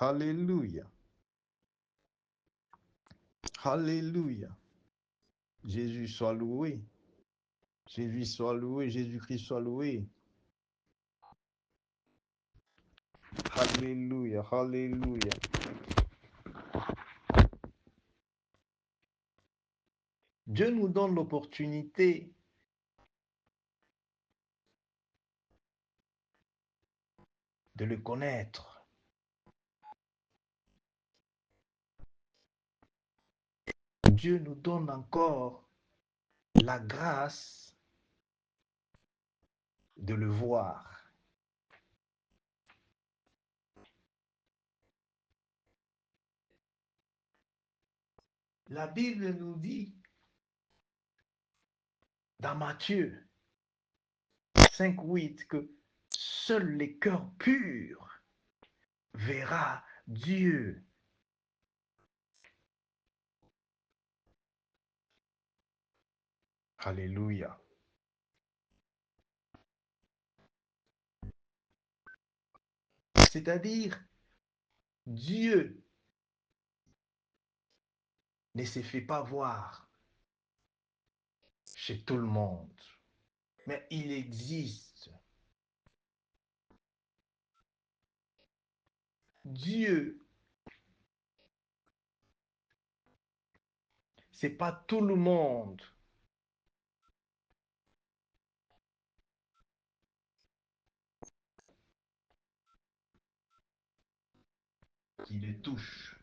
Alléluia. Alléluia. Jésus soit loué. Jésus soit loué. Jésus-Christ soit loué. Alléluia. Alléluia. Dieu nous donne l'opportunité de le connaître. Dieu nous donne encore la grâce de le voir. La Bible nous dit dans Matthieu 5:8 que seuls les cœurs purs verra Dieu. Alléluia. C'est-à-dire, Dieu ne se fait pas voir chez tout le monde, mais il existe. Dieu, c'est pas tout le monde qui le touche.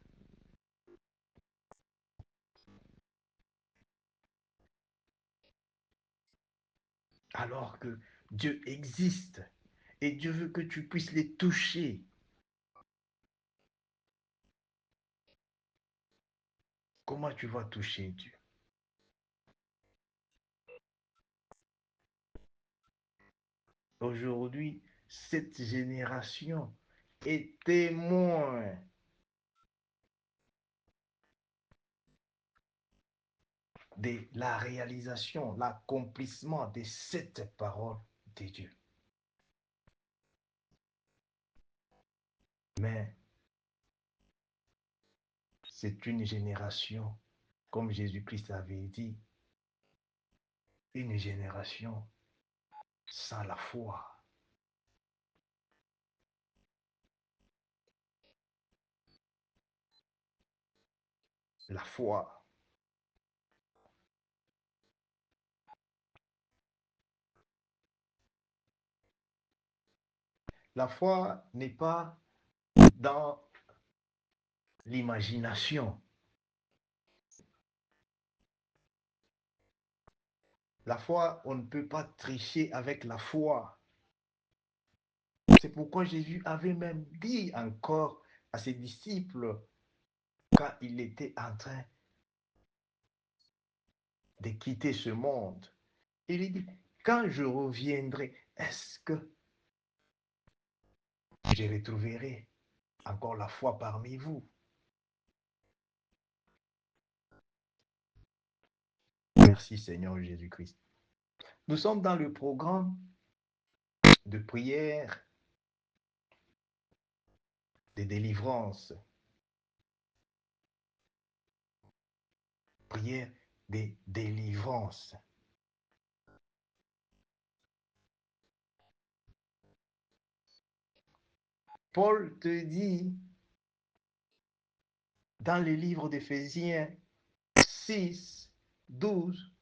Alors que Dieu existe et Dieu veut que tu puisses les toucher. Comment tu vas toucher Dieu? Aujourd'hui, cette génération est témoin de la réalisation, l'accomplissement de cette parole de Dieu. Mais c'est une génération, comme Jésus-Christ avait dit, une génération sans la foi. La foi. La foi n'est pas dans l'imagination. La foi, on ne peut pas tricher avec la foi. C'est pourquoi Jésus avait même dit encore à ses disciples quand il était en train de quitter ce monde. Il dit, quand je reviendrai, est-ce que je retrouverai encore la foi parmi vous? Merci Seigneur Jésus-Christ. Nous sommes dans le programme de prière, de délivrance, prière de délivrance. Paul te dit dans le livre d'Éphésiens 6, 12,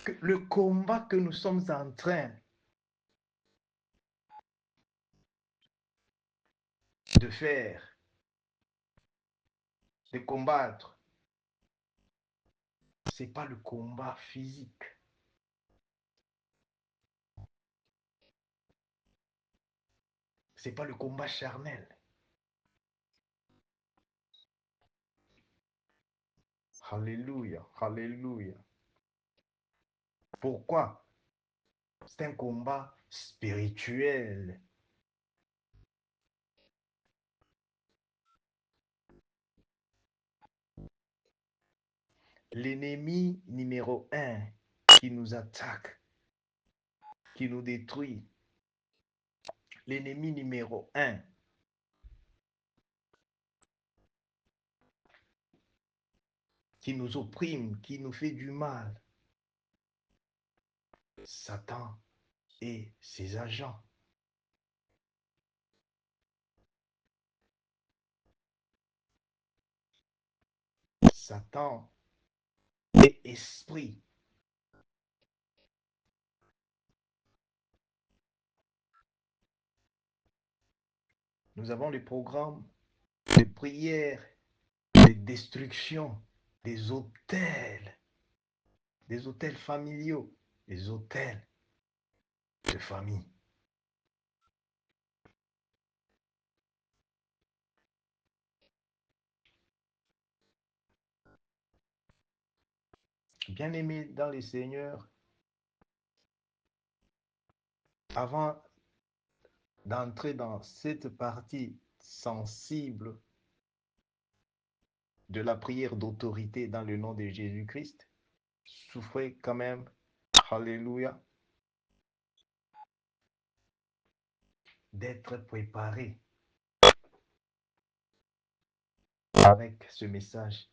que le combat que nous sommes en train de faire, de combattre, ce n'est pas le combat physique. Ce n'est pas le combat charnel. Alléluia, alléluia. Pourquoi? C'est un combat spirituel. L'ennemi numéro un qui nous attaque, qui nous détruit, l'ennemi numéro un, qui nous opprime, qui nous fait du mal. Satan et ses agents. Satan et esprit. Nous avons le programme de prière, de destruction des hôtels familiaux, des hôtels de famille. Bien-aimés dans le Seigneur, avant d'entrer dans cette partie sensible de la prière d'autorité dans le nom de Jésus-Christ, souffrez quand même, alléluia, d'être préparé avec ce message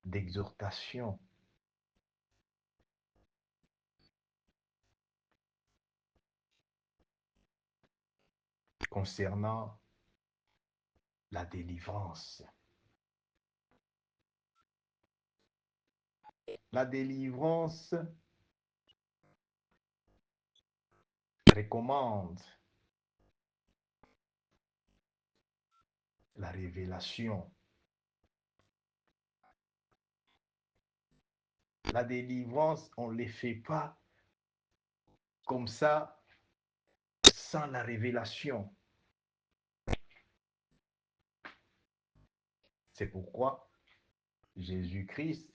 d'exhortation concernant la délivrance. La délivrance recommande la révélation. La délivrance, on ne les fait pas comme ça sans la révélation. C'est pourquoi Jésus-Christ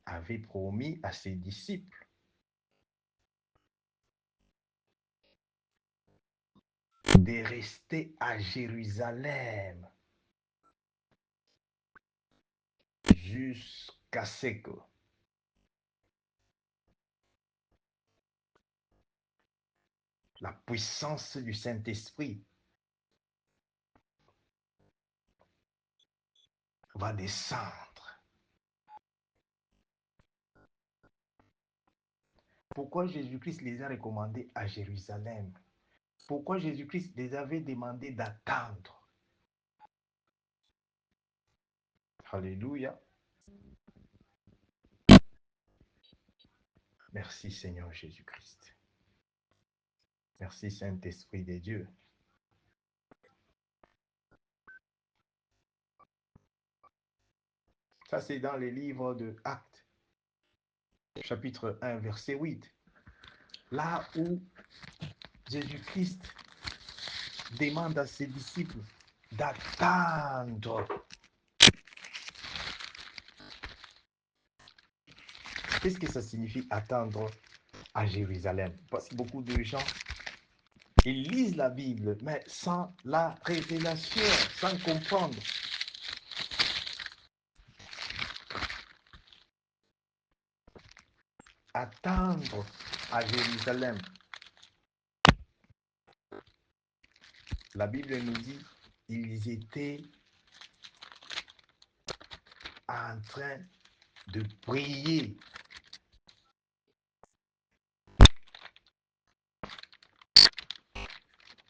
avait promis à ses disciples de rester à Jérusalem jusqu'à ce que la puissance du Saint-Esprit va descendre. Pourquoi Jésus-Christ les a recommandés à Jérusalem? Pourquoi Jésus-Christ les avait demandé d'attendre? Alléluia. Merci Seigneur Jésus-Christ. Merci Saint-Esprit de Dieu. Ça, c'est dans les livres de Actes, chapitre 1, verset 8. Là où Jésus-Christ demande à ses disciples d'attendre. Qu'est-ce que ça signifie attendre à Jérusalem? Parce que beaucoup de gens, ils lisent la Bible, mais sans la révélation, sans comprendre. Attendre à Jérusalem. La Bible nous dit, ils étaient en train de prier.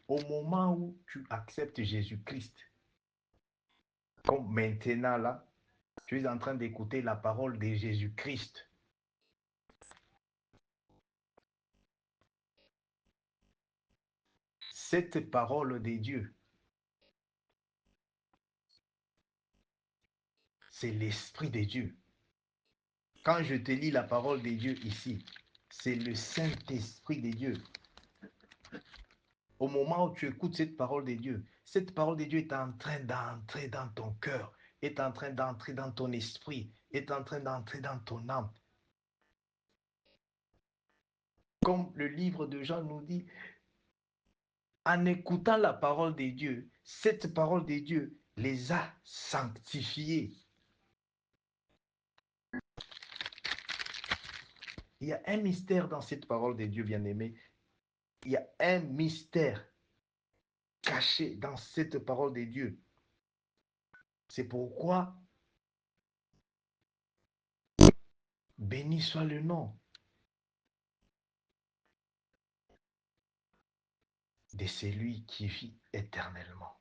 Au moment où tu acceptes Jésus-Christ, comme maintenant là, tu es en train d'écouter la parole de Jésus-Christ. Cette parole de Dieu, c'est l'Esprit de Dieu. Quand je te lis la parole de Dieu ici, c'est le Saint-Esprit de Dieu. Au moment où tu écoutes cette parole de Dieu est en train d'entrer dans ton cœur, est en train d'entrer dans ton esprit, est en train d'entrer dans ton âme. Comme le livre de Jean nous dit, en écoutant la parole de Dieu, cette parole de Dieu les a sanctifiés. Il y a un mystère dans cette parole de Dieu, bien-aimé. Il y a un mystère caché dans cette parole de Dieu. C'est pourquoi, béni soit le nom de celui qui vit éternellement,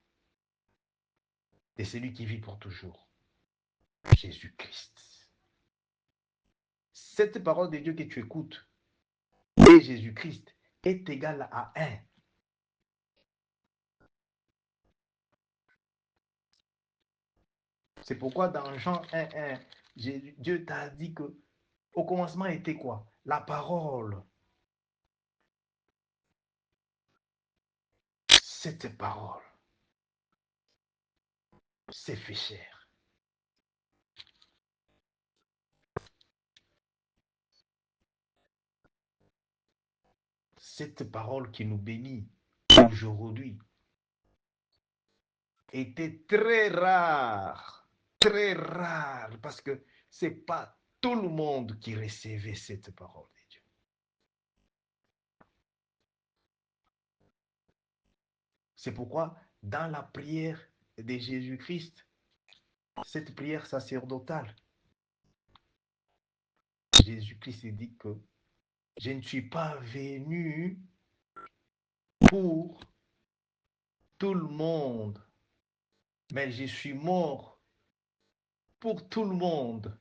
de celui qui vit pour toujours, Jésus-Christ. Cette parole de Dieu que tu écoutes, et Jésus-Christ, est égale à 1. C'est pourquoi dans Jean 1, Dieu t'a dit que au commencement était quoi? La parole. Cette parole s'est fait chair. Cette parole qui nous bénit aujourd'hui était très rare, parce que c'est pas tout le monde qui recevait cette parole de Dieu. C'est pourquoi dans la prière de Jésus-Christ, cette prière sacerdotale, Jésus-Christ dit que je ne suis pas venu pour tout le monde, mais je suis mort pour tout le monde.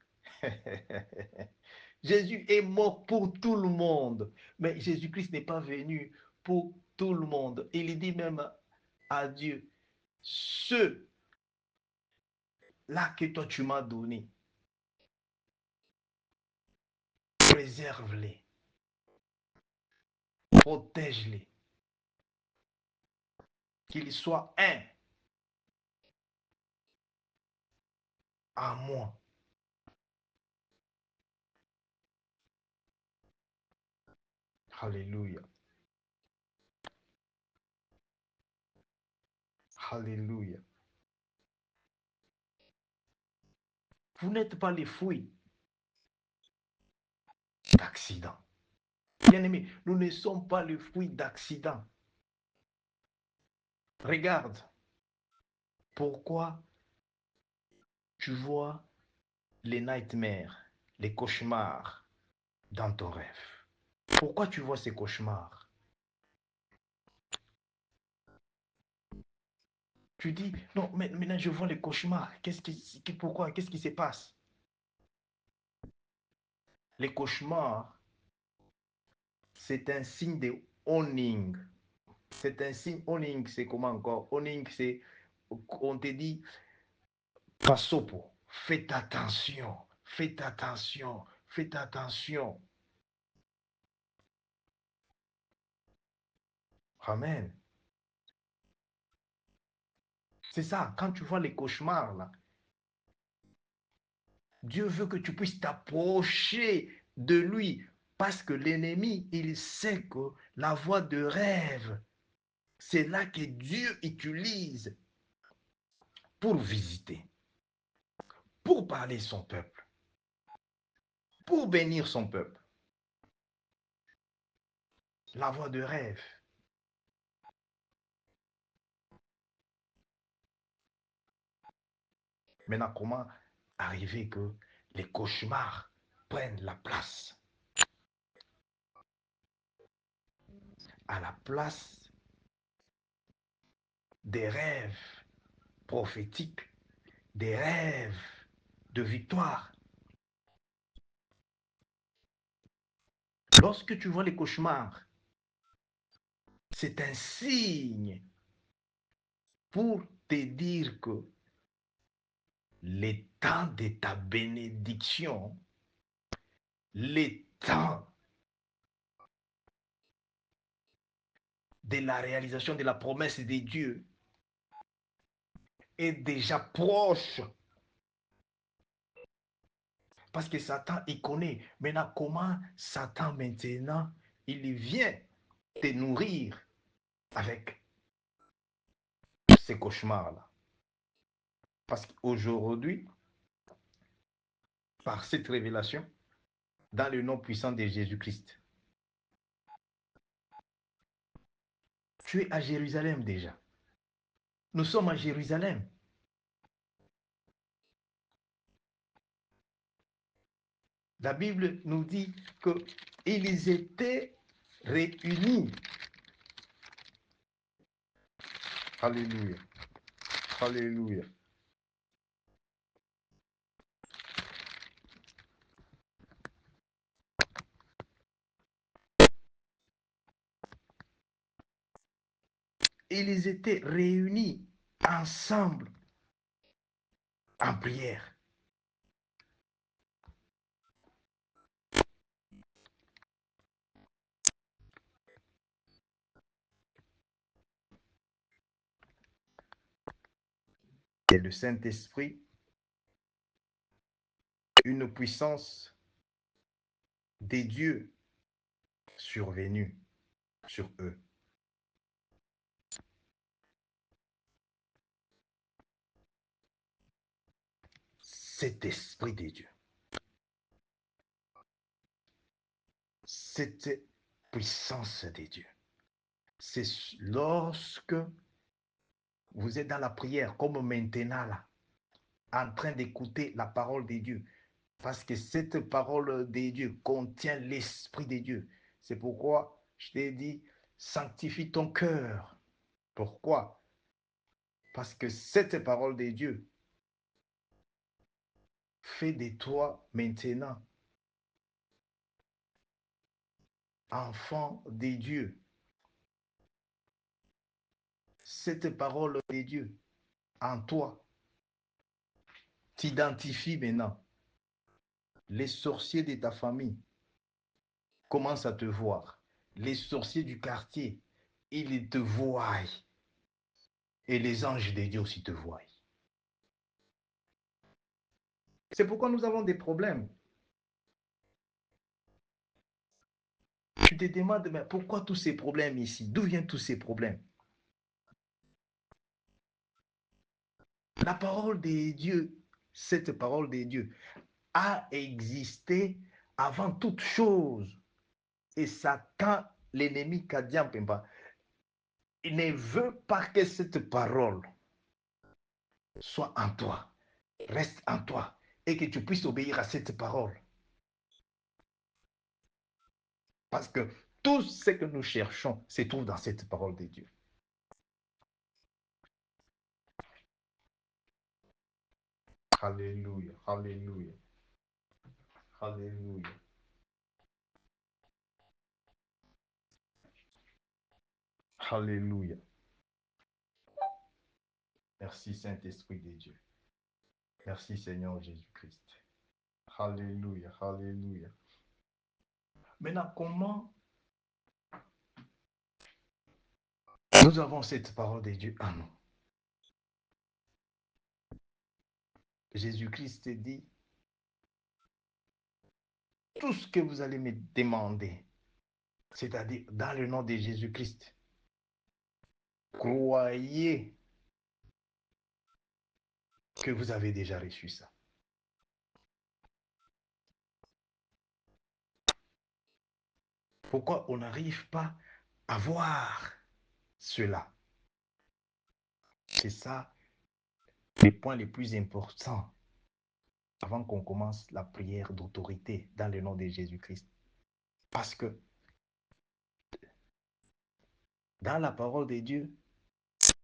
Jésus est mort pour tout le monde, mais Jésus-Christ n'est pas venu pour tout le monde. Il dit même à Dieu, ceux-là que toi tu m'as donné, préserve-les, protège-les, qu'ils soient un à moi. Alléluia. Alléluia. Vous n'êtes pas les fruits d'accident. Bien-aimés, nous ne sommes pas le fruit d'accident. Regarde, pourquoi tu vois les nightmares, les cauchemars dans ton rêve. Pourquoi tu vois ces cauchemars? Tu dis, non, mais maintenant je vois les cauchemars. Pourquoi? Qu'est-ce qui se passe? Les cauchemars, c'est un signe de owning. C'est un signe, owning, c'est comment encore? Owning, c'est, on te dit, pasopo, faites attention, faites attention, faites attention. Amen. C'est ça, quand tu vois les cauchemars, là, Dieu veut que tu puisses t'approcher de lui, parce que l'ennemi, il sait que la voie de rêve, c'est là que Dieu utilise pour visiter, pour parler son peuple, pour bénir son peuple. La voie de rêve. Maintenant, comment arriver que les cauchemars prennent la place? À la place des rêves prophétiques, des rêves de victoire. Lorsque tu vois les cauchemars, c'est un signe pour te dire que les temps de ta bénédiction, les temps de la réalisation de la promesse de Dieu est déjà proche. Parce que Satan, il connaît. Maintenant, comment Satan, maintenant, il vient te nourrir avec ces cauchemars-là? Parce qu'aujourd'hui, par cette révélation, dans le nom puissant de Jésus-Christ, tu es à Jérusalem déjà. Nous sommes à Jérusalem. La Bible nous dit qu'ils étaient réunis. Alléluia. Alléluia. Ils étaient réunis ensemble en prière. Et le Saint-Esprit, une puissance des dieux survenue sur eux. Cet esprit des dieux, cette puissance des dieux, c'est lorsque vous êtes dans la prière, comme maintenant là, en train d'écouter la parole des dieux, parce que cette parole des dieux contient l'esprit des dieux. C'est pourquoi je t'ai dit, sanctifie ton cœur. Pourquoi? Parce que cette parole des dieux fait de toi maintenant enfant des dieux. Cette parole des dieux en toi t'identifie maintenant. Les sorciers de ta famille commencent à te voir. Les sorciers du quartier, ils te voient. Et les anges de Dieu aussi te voient. C'est pourquoi nous avons des problèmes. Tu te demandes, mais pourquoi tous ces problèmes ici? D'où viennent tous ces problèmes? La parole de Dieu, cette parole de Dieu, a existé avant toute chose. Et Satan, l'ennemi Kadian Pemba, il ne veut pas que cette parole soit en toi, reste en toi, et que tu puisses obéir à cette parole. Parce que tout ce que nous cherchons se trouve dans cette parole de Dieu. Alléluia, alléluia, alléluia, alléluia. Merci Saint-Esprit de Dieu. Merci Seigneur Jésus-Christ. Alléluia, alléluia. Maintenant, comment nous avons cette parole de Dieu en nous? Jésus-Christ dit, tout ce que vous allez me demander, c'est-à-dire dans le nom de Jésus-Christ, croyez que vous avez déjà reçu ça. Pourquoi on n'arrive pas à voir cela? C'est ça les points les plus importants avant qu'on commence la prière d'autorité dans le nom de Jésus-Christ. Parce que dans la parole de Dieu,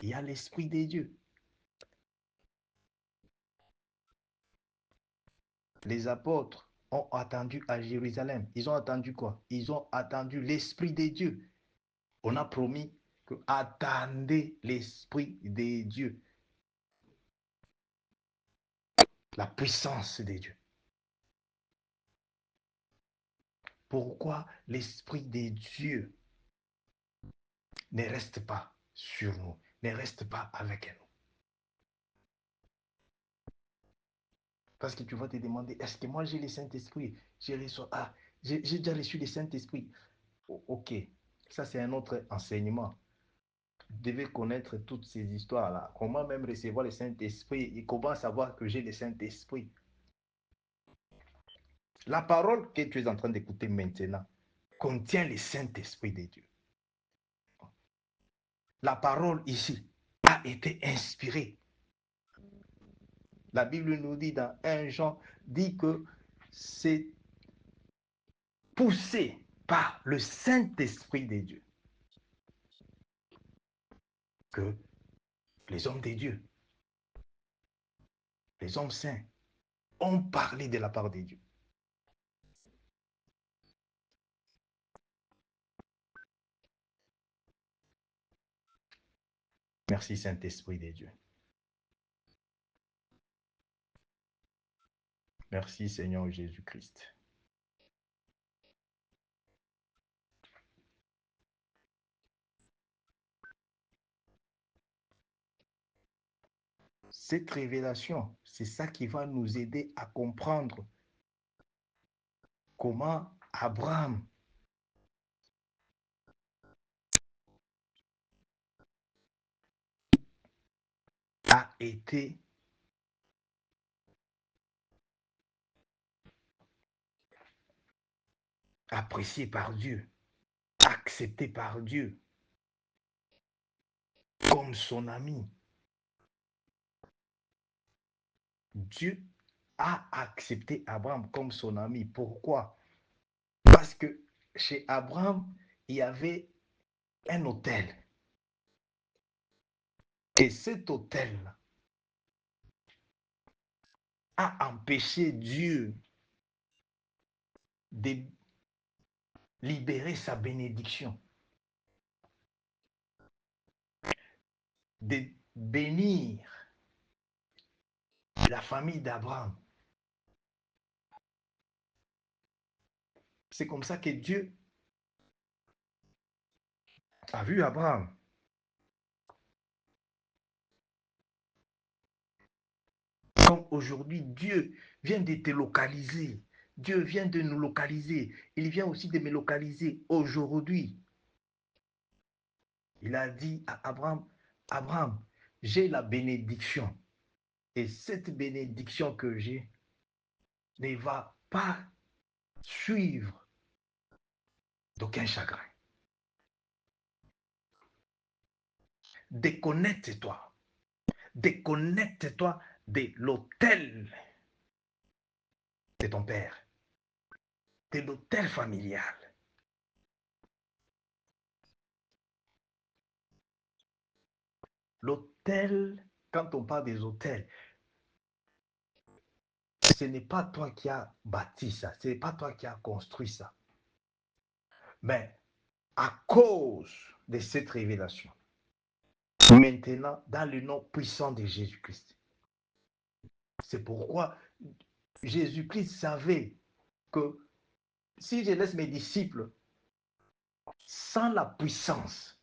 il y a l'Esprit de Dieu. Les apôtres ont attendu à Jérusalem. Ils ont attendu quoi? Ils ont attendu l'Esprit de Dieu. On a promis que attendez l'Esprit de Dieu. La puissance de Dieu. Pourquoi l'Esprit de Dieu ne reste pas sur nous, ne reste pas avec nous? Parce que tu vas te demander, est-ce que moi j'ai le Saint-Esprit? J'ai déjà reçu le Saint-Esprit. Ok, ça c'est un autre enseignement. Vous devez connaître toutes ces histoires-là. Comment même recevoir le Saint-Esprit et comment savoir que j'ai le Saint-Esprit? La parole que tu es en train d'écouter maintenant contient le Saint-Esprit de Dieu. La parole ici a été inspirée. La Bible nous dit dans 1 Jean, dit que c'est poussés par le Saint-Esprit de Dieu que les hommes de Dieu, les hommes saints, ont parlé de la part de Dieu. Merci Saint-Esprit de Dieu. Merci Seigneur Jésus-Christ. Cette révélation, c'est ça qui va nous aider à comprendre comment Abraham a été apprécié par Dieu, accepté par Dieu comme son ami. Dieu a accepté Abraham comme son ami. Pourquoi? Parce que chez Abraham, il y avait un autel. Et cet autel a empêché Dieu de libérer sa bénédiction, de bénir la famille d'Abraham. C'est comme ça que Dieu a vu Abraham. Comme aujourd'hui, Dieu vient de te localiser. Dieu vient de nous localiser. Il vient aussi de me localiser aujourd'hui. Il a dit à Abraham, Abraham, j'ai la bénédiction. Et cette bénédiction que j'ai ne va pas suivre d'aucun chagrin. Déconnecte-toi. Déconnecte-toi de l'autel de ton père, de l'autel familial. L'autel, quand on parle des autels, ce n'est pas toi qui as bâti ça, ce n'est pas toi qui as construit ça. Mais à cause de cette révélation, maintenant, dans le nom puissant de Jésus-Christ, c'est pourquoi Jésus-Christ savait que si je laisse mes disciples sans la puissance,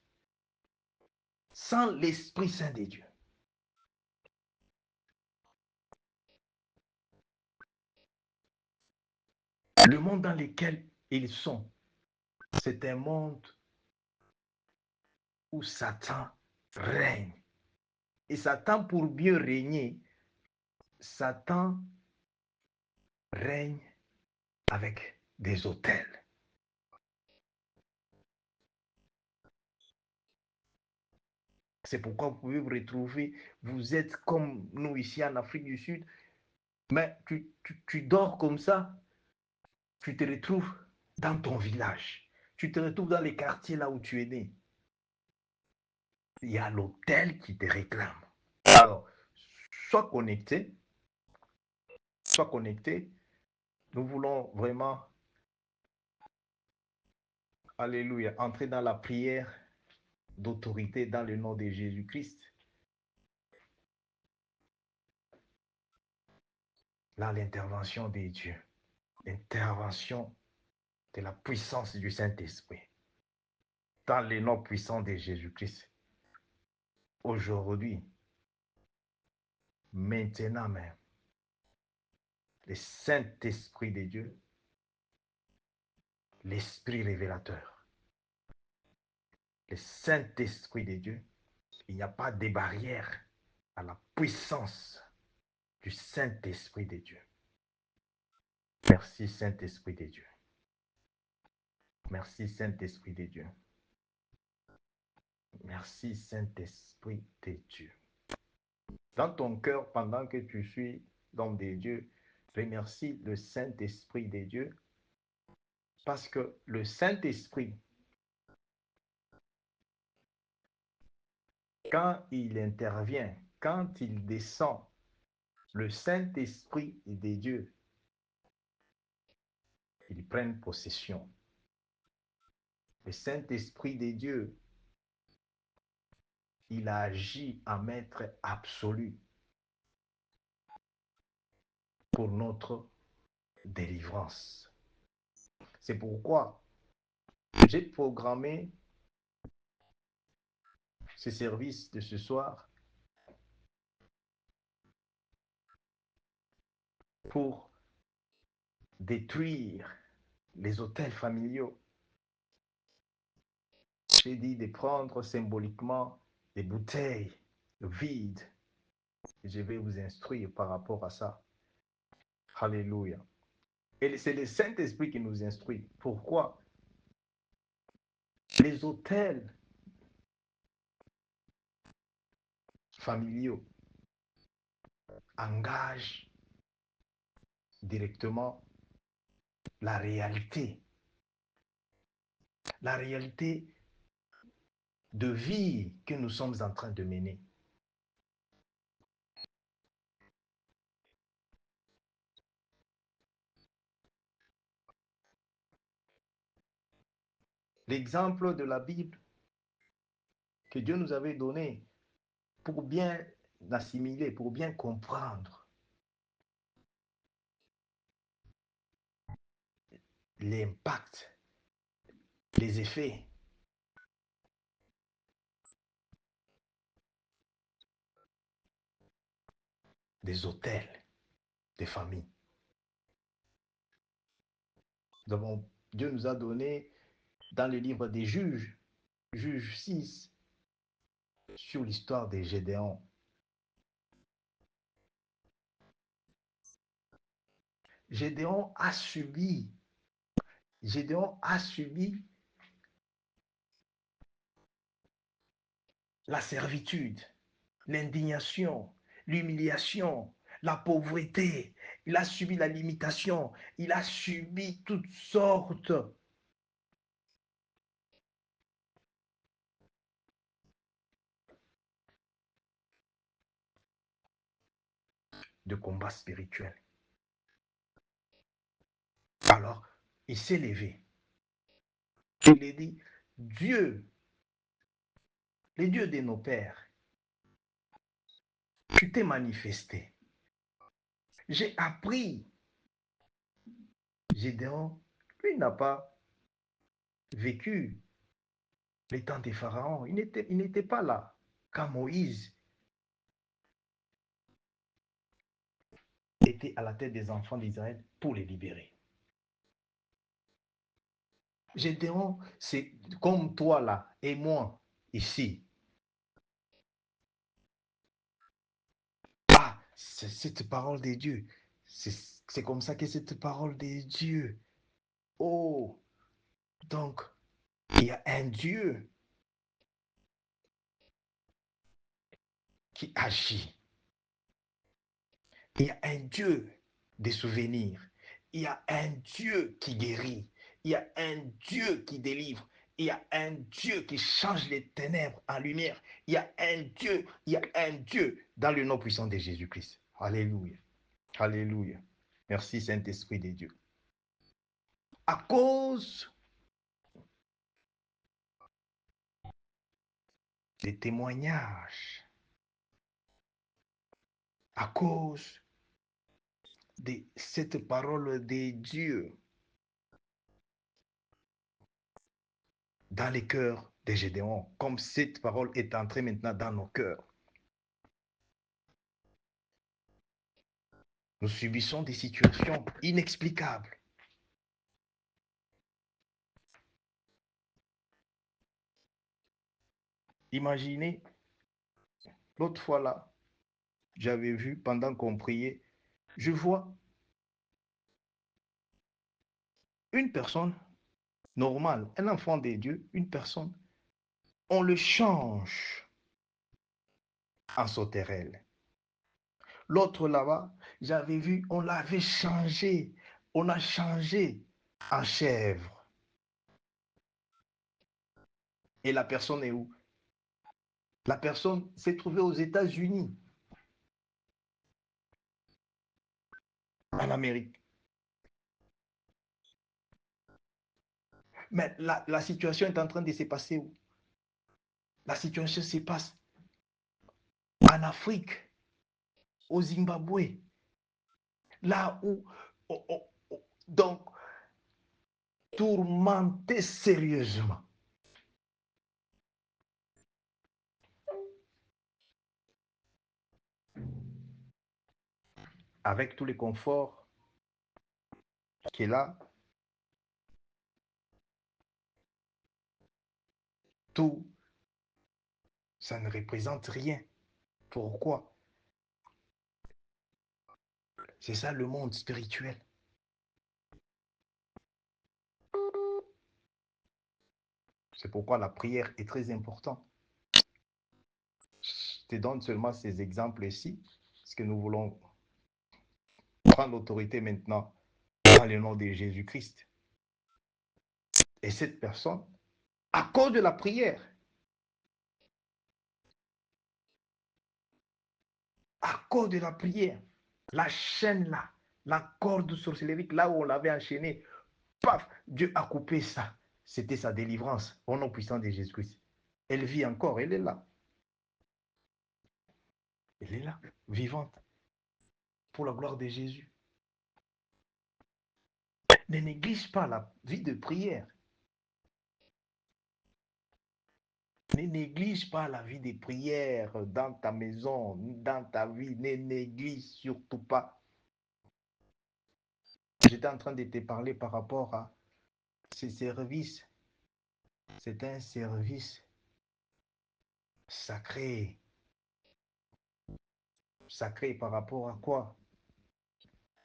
sans l'Esprit Saint de Dieu, le monde dans lequel ils sont, c'est un monde où Satan règne. Et Satan, pour mieux régner, Satan règne avec des autels. C'est pourquoi vous pouvez vous retrouver, vous êtes comme nous ici en Afrique du Sud, mais tu dors comme ça, tu te retrouves dans ton village, tu te retrouves dans les quartiers là où tu es né. Il y a l'autel qui te réclame. Alors, sois connecté, sois connecté. Nous voulons vraiment, alléluia, entrer dans la prière d'autorité dans le nom de Jésus-Christ. Là, l'intervention de Dieu, l'intervention de la puissance du Saint-Esprit, dans le nom puissant de Jésus-Christ. Aujourd'hui, maintenant même, le Saint-Esprit de Dieu, l'Esprit révélateur, le Saint-Esprit de Dieu, il n'y a pas de barrière à la puissance du Saint-Esprit de Dieu. Merci Saint-Esprit de Dieu. Merci Saint-Esprit de Dieu. Merci Saint-Esprit de Dieu. Dans ton cœur, pendant que tu suis l'homme de Dieu, remercie le Saint-Esprit de Dieu Parce que le Saint-Esprit, quand il intervient, quand il descend, le Saint-Esprit des dieux, ils prennent possession. Le Saint-Esprit des dieux, il agit en maître absolu pour notre délivrance. C'est pourquoi j'ai programmé ce service de ce soir pour détruire les autels familiaux. J'ai dit de prendre symboliquement des bouteilles vides. Et je vais vous instruire par rapport à ça. Alléluia. Et c'est le Saint-Esprit qui nous instruit. Pourquoi? Les autels familiaux engagent directement la réalité de vie que nous sommes en train de mener. L'exemple de la Bible que Dieu nous avait donné pour bien assimiler, pour bien comprendre l'impact, les effets des autels, des familles. Dieu nous a donné dans le livre des Juges, Juge 6, sur l'histoire des Gédéons. Gédéon a subi la servitude, l'indignation, l'humiliation, la pauvreté. Il a subi la limitation. Il a subi toutes sortes de combats spirituels. Alors, il s'est levé. Il a dit, Dieu, le Dieu de nos pères, tu t'es manifesté. J'ai appris. Gédéon, lui, n'a pas vécu les temps des pharaons. Il n'était pas là quand Moïse était à la tête des enfants d'Israël pour les libérer. Gédéon, c'est comme toi là et moi ici. Ah, c'est cette parole de Dieu. C'est comme ça que cette parole de Dieu. Oh, donc, il y a un Dieu qui agit. Il y a un Dieu des souvenirs. Il y a un Dieu qui guérit. Il y a un Dieu qui délivre. Il y a un Dieu qui change les ténèbres en lumière. Il y a un Dieu dans le nom puissant de Jésus-Christ. Alléluia. Alléluia. Merci Saint-Esprit de Dieu. À cause des témoignages, à cause de cette parole de Dieu dans les cœurs des Gédéons, comme cette parole est entrée maintenant dans nos cœurs. Nous subissons des situations inexplicables. Imaginez, l'autre fois là, j'avais vu pendant qu'on priait, je vois une personne normale, un enfant de Dieu, une personne, on le change en sauterelle. L'autre là-bas, j'avais vu, on l'avait changé, on a changé en chèvre. Et la personne est où? La personne s'est trouvée aux États-Unis, en Amérique. Mais la situation est en train de se passer où? La situation se passe en Afrique, au Zimbabwe, là où... donc, tourmenté sérieusement. Avec tous les conforts qui est là, tout, ça ne représente rien. Pourquoi? C'est ça le monde spirituel. C'est pourquoi la prière est très importante. Je te donne seulement ces exemples ici, parce que nous voulons prendre l'autorité maintenant dans le nom de Jésus-Christ. Et cette personne, à cause de la prière, à cause de la prière, la chaîne là, la corde sorcellerie, là où on l'avait enchaîné, paf, Dieu a coupé ça. C'était sa délivrance au nom puissant de Jésus-Christ. Elle vit encore, elle est là. Elle est là, vivante, pour la gloire de Jésus. Ne néglige pas la vie de prière. Ne néglige pas la vie de prière dans ta maison, dans ta vie. Ne néglige surtout pas. J'étais en train de te parler par rapport à ces services. C'est un service sacré. Sacré par rapport à quoi?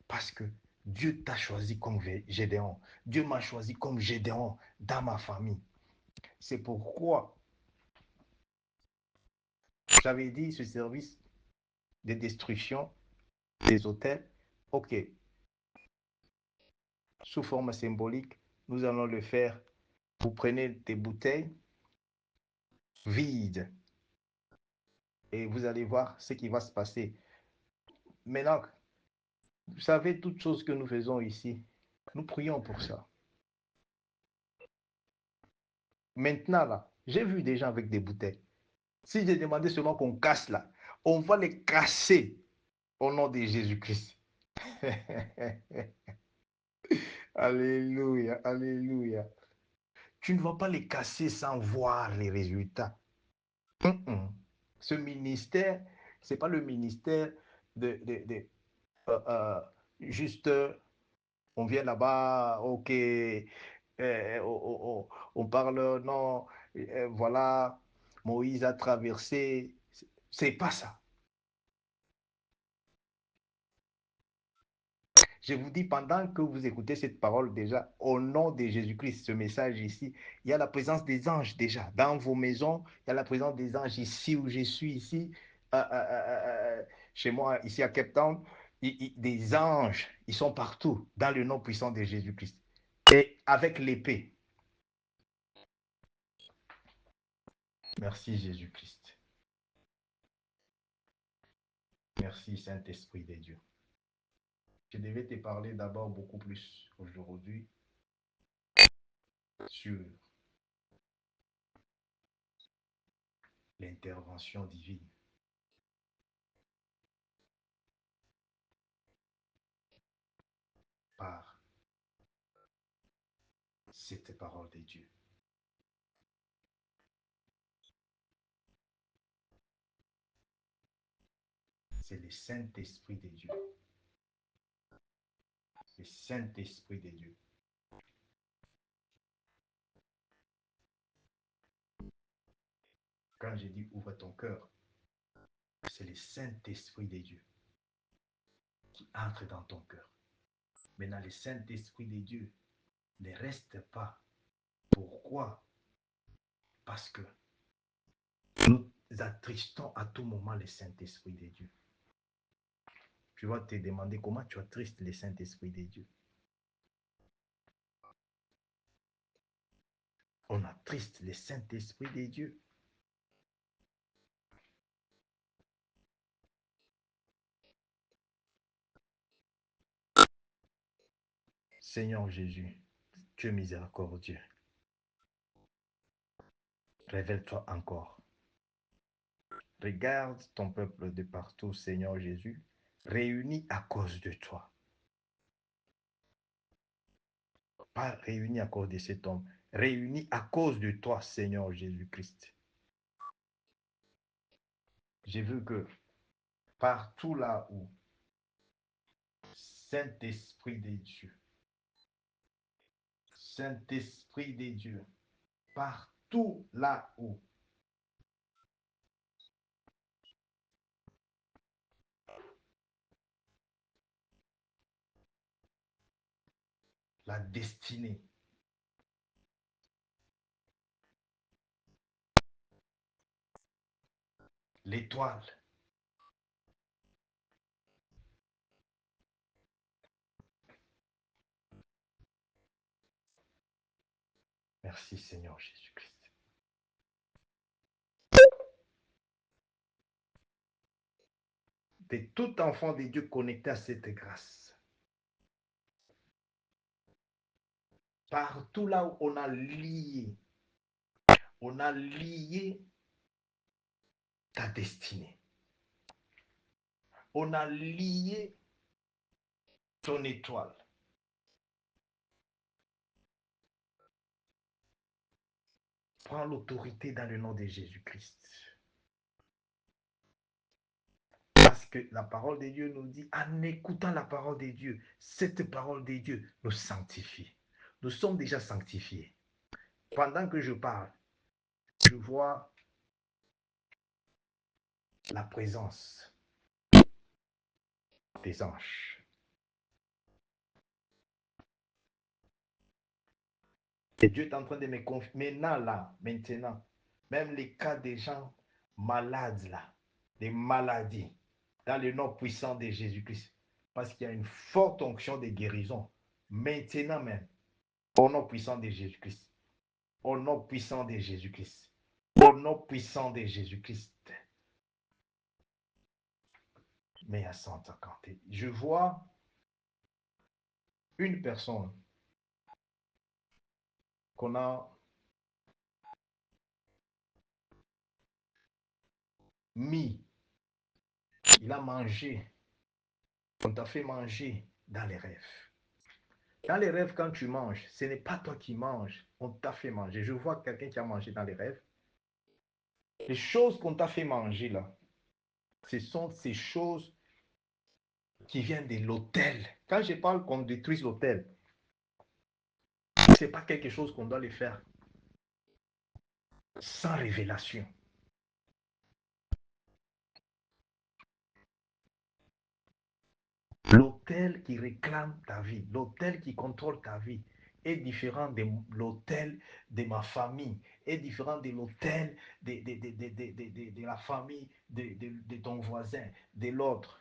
Parce que Dieu t'a choisi comme Gédéon. Dieu m'a choisi comme Gédéon dans ma famille. C'est pourquoi j'avais dit ce service de destruction des hôtels. Ok, sous forme symbolique, nous allons le faire. Vous prenez des bouteilles vides et vous allez voir ce qui va se passer. Maintenant, vous savez, toutes choses que nous faisons ici, nous prions pour ça. Maintenant, là, j'ai vu des gens avec des bouteilles. Si j'ai demandé seulement qu'on casse là, on va les casser au nom de Jésus-Christ. Alléluia, alléluia. Tu ne vas pas les casser sans voir les résultats. Ce ministère, ce n'est pas le ministère de juste, on vient là-bas, ok, on parle, non, voilà, Moïse a traversé. C'est pas ça. Je vous dis, pendant que vous écoutez cette parole déjà, au nom de Jésus-Christ, ce message ici, il y a la présence des anges déjà. Dans vos maisons, il y a la présence des anges ici où je suis, ici, chez moi, ici à Cape Town. Des anges, ils sont partout dans le nom puissant de Jésus-Christ. Et avec l'épée. Merci Jésus-Christ. Merci Saint-Esprit de Dieu. Je devais te parler d'abord beaucoup plus aujourd'hui sur l'intervention divine par cette parole de Dieu. C'est le Saint-Esprit de Dieu. Le Saint-Esprit de Dieu. Quand j'ai dit ouvre ton cœur, c'est le Saint-Esprit de Dieu qui entre dans ton cœur. Maintenant, le Saint-Esprit de Dieu ne reste pas. Pourquoi? Parce que nous attristons à tout moment le Saint-Esprit de Dieu. Tu vas te demander comment tu attristes le Saint-Esprit de Dieu. On attriste le Saint-Esprit de Dieu. Seigneur Jésus, Dieu miséricordieux, révèle-toi encore. Regarde ton peuple de partout, Seigneur Jésus, réunis à cause de toi. Pas réunis à cause de cet homme, réunis à cause de toi, Seigneur Jésus-Christ. Je veux que partout là où Saint-Esprit de Dieu, Saint-Esprit de Dieu, partout là où la destinée, l'étoile, merci Seigneur Jésus-Christ. De tout enfant de Dieu connecté à cette grâce. Partout là où on a lié ta destinée. On a lié ton étoile. Prends l'autorité dans le nom de Jésus-Christ. Parce que la parole de Dieu nous dit, en écoutant la parole de Dieu, cette parole de Dieu nous sanctifie. Nous sommes déjà sanctifiés. Pendant que je parle, je vois la présence des anges. Et Dieu est en train de me confier. Maintenant, même les cas des gens malades là, des maladies, dans le nom puissant de Jésus-Christ. Parce qu'il y a une forte onction de guérison. Maintenant même, au nom puissant de Jésus-Christ. Au nom puissant de Jésus-Christ. Au nom puissant de Jésus-Christ. Mais à 150, je vois une personne qu'on a mis, il a mangé, on t'a fait manger dans les rêves. Dans les rêves, quand tu manges, ce n'est pas toi qui manges, on t'a fait manger. Je vois quelqu'un qui a mangé dans les rêves. Les choses qu'on t'a fait manger là, ce sont ces choses qui viennent de l'autel. Quand je parle qu'on détruise l'autel, ce n'est pas quelque chose qu'on doit le faire sans révélation. L'autel qui réclame ta vie, l'autel qui contrôle ta vie est différent de l'autel de ma famille, est différent de l'autel de la famille de ton voisin, de l'autre.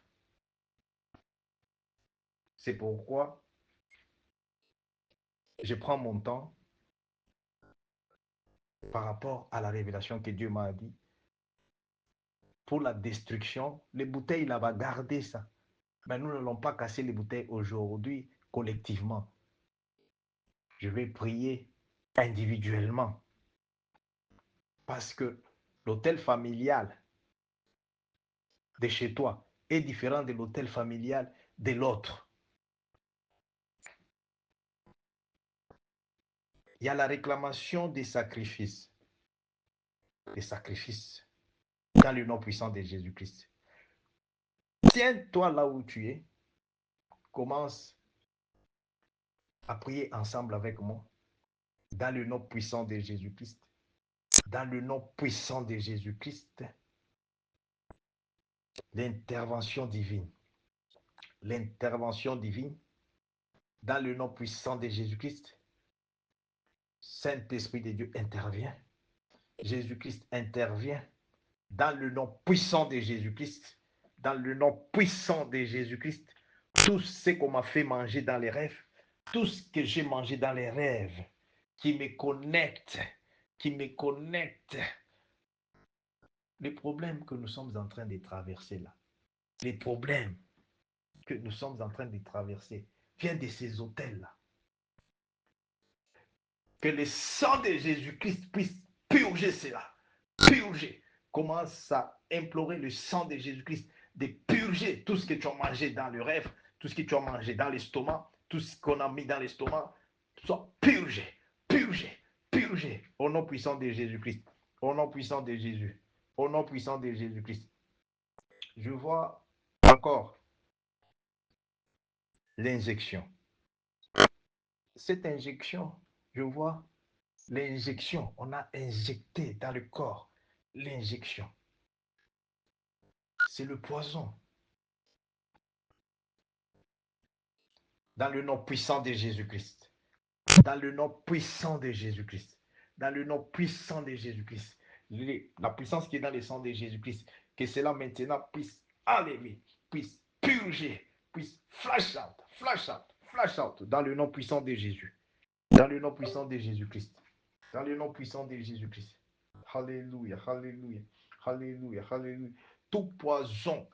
C'est pourquoi je prends mon temps par rapport à la révélation que Dieu m'a dit. Pour la destruction, les bouteilles là-bas, gardez ça. Mais nous n'allons pas casser les bouteilles aujourd'hui collectivement. Je vais prier individuellement. Parce que l'hôtel familial de chez toi est différent de l'hôtel familial de l'autre. Il y a la réclamation des sacrifices. Des sacrifices dans le nom puissant de Jésus-Christ. Tiens-toi là où tu es. Commence à prier ensemble avec moi. Dans le nom puissant de Jésus-Christ. Dans le nom puissant de Jésus-Christ. L'intervention divine. L'intervention divine. Dans le nom puissant de Jésus-Christ. Saint-Esprit de Dieu intervient. Jésus-Christ intervient dans le nom puissant de Jésus-Christ. Dans le nom puissant de Jésus-Christ. Tout ce qu'on m'a fait manger dans les rêves, tout ce que j'ai mangé dans les rêves, qui me connecte qui me connecte. Les problèmes que nous sommes en train de traverser là, les problèmes que nous sommes en train de traverser viennent de ces hôtels-là. Que le sang de Jésus-Christ puisse purger cela. Purger. Commence à implorer le sang de Jésus-Christ de purger tout ce que tu as mangé dans le rêve, tout ce que tu as mangé dans l'estomac, tout ce qu'on a mis dans l'estomac, soit purgé, purgé, purgé. Au nom puissant de Jésus-Christ. Au nom puissant de Jésus. Au nom puissant de Jésus-Christ. Je vois encore l'injection. Cette injection, je vois l'injection. On a injecté dans le corps l'injection. C'est le poison. Dans le nom puissant de Jésus-Christ. Dans le nom puissant de Jésus-Christ. Dans le nom puissant de Jésus-Christ. La puissance qui est dans le sang de Jésus-Christ. Que cela maintenant puisse enlever, puisse purger, puisse flash out, flash out, flash out. Dans le nom puissant de Jésus. Dans le nom puissant de Jésus-Christ. Dans le nom puissant de Jésus-Christ. Alléluia, alléluia, alléluia, alléluia. Tout poison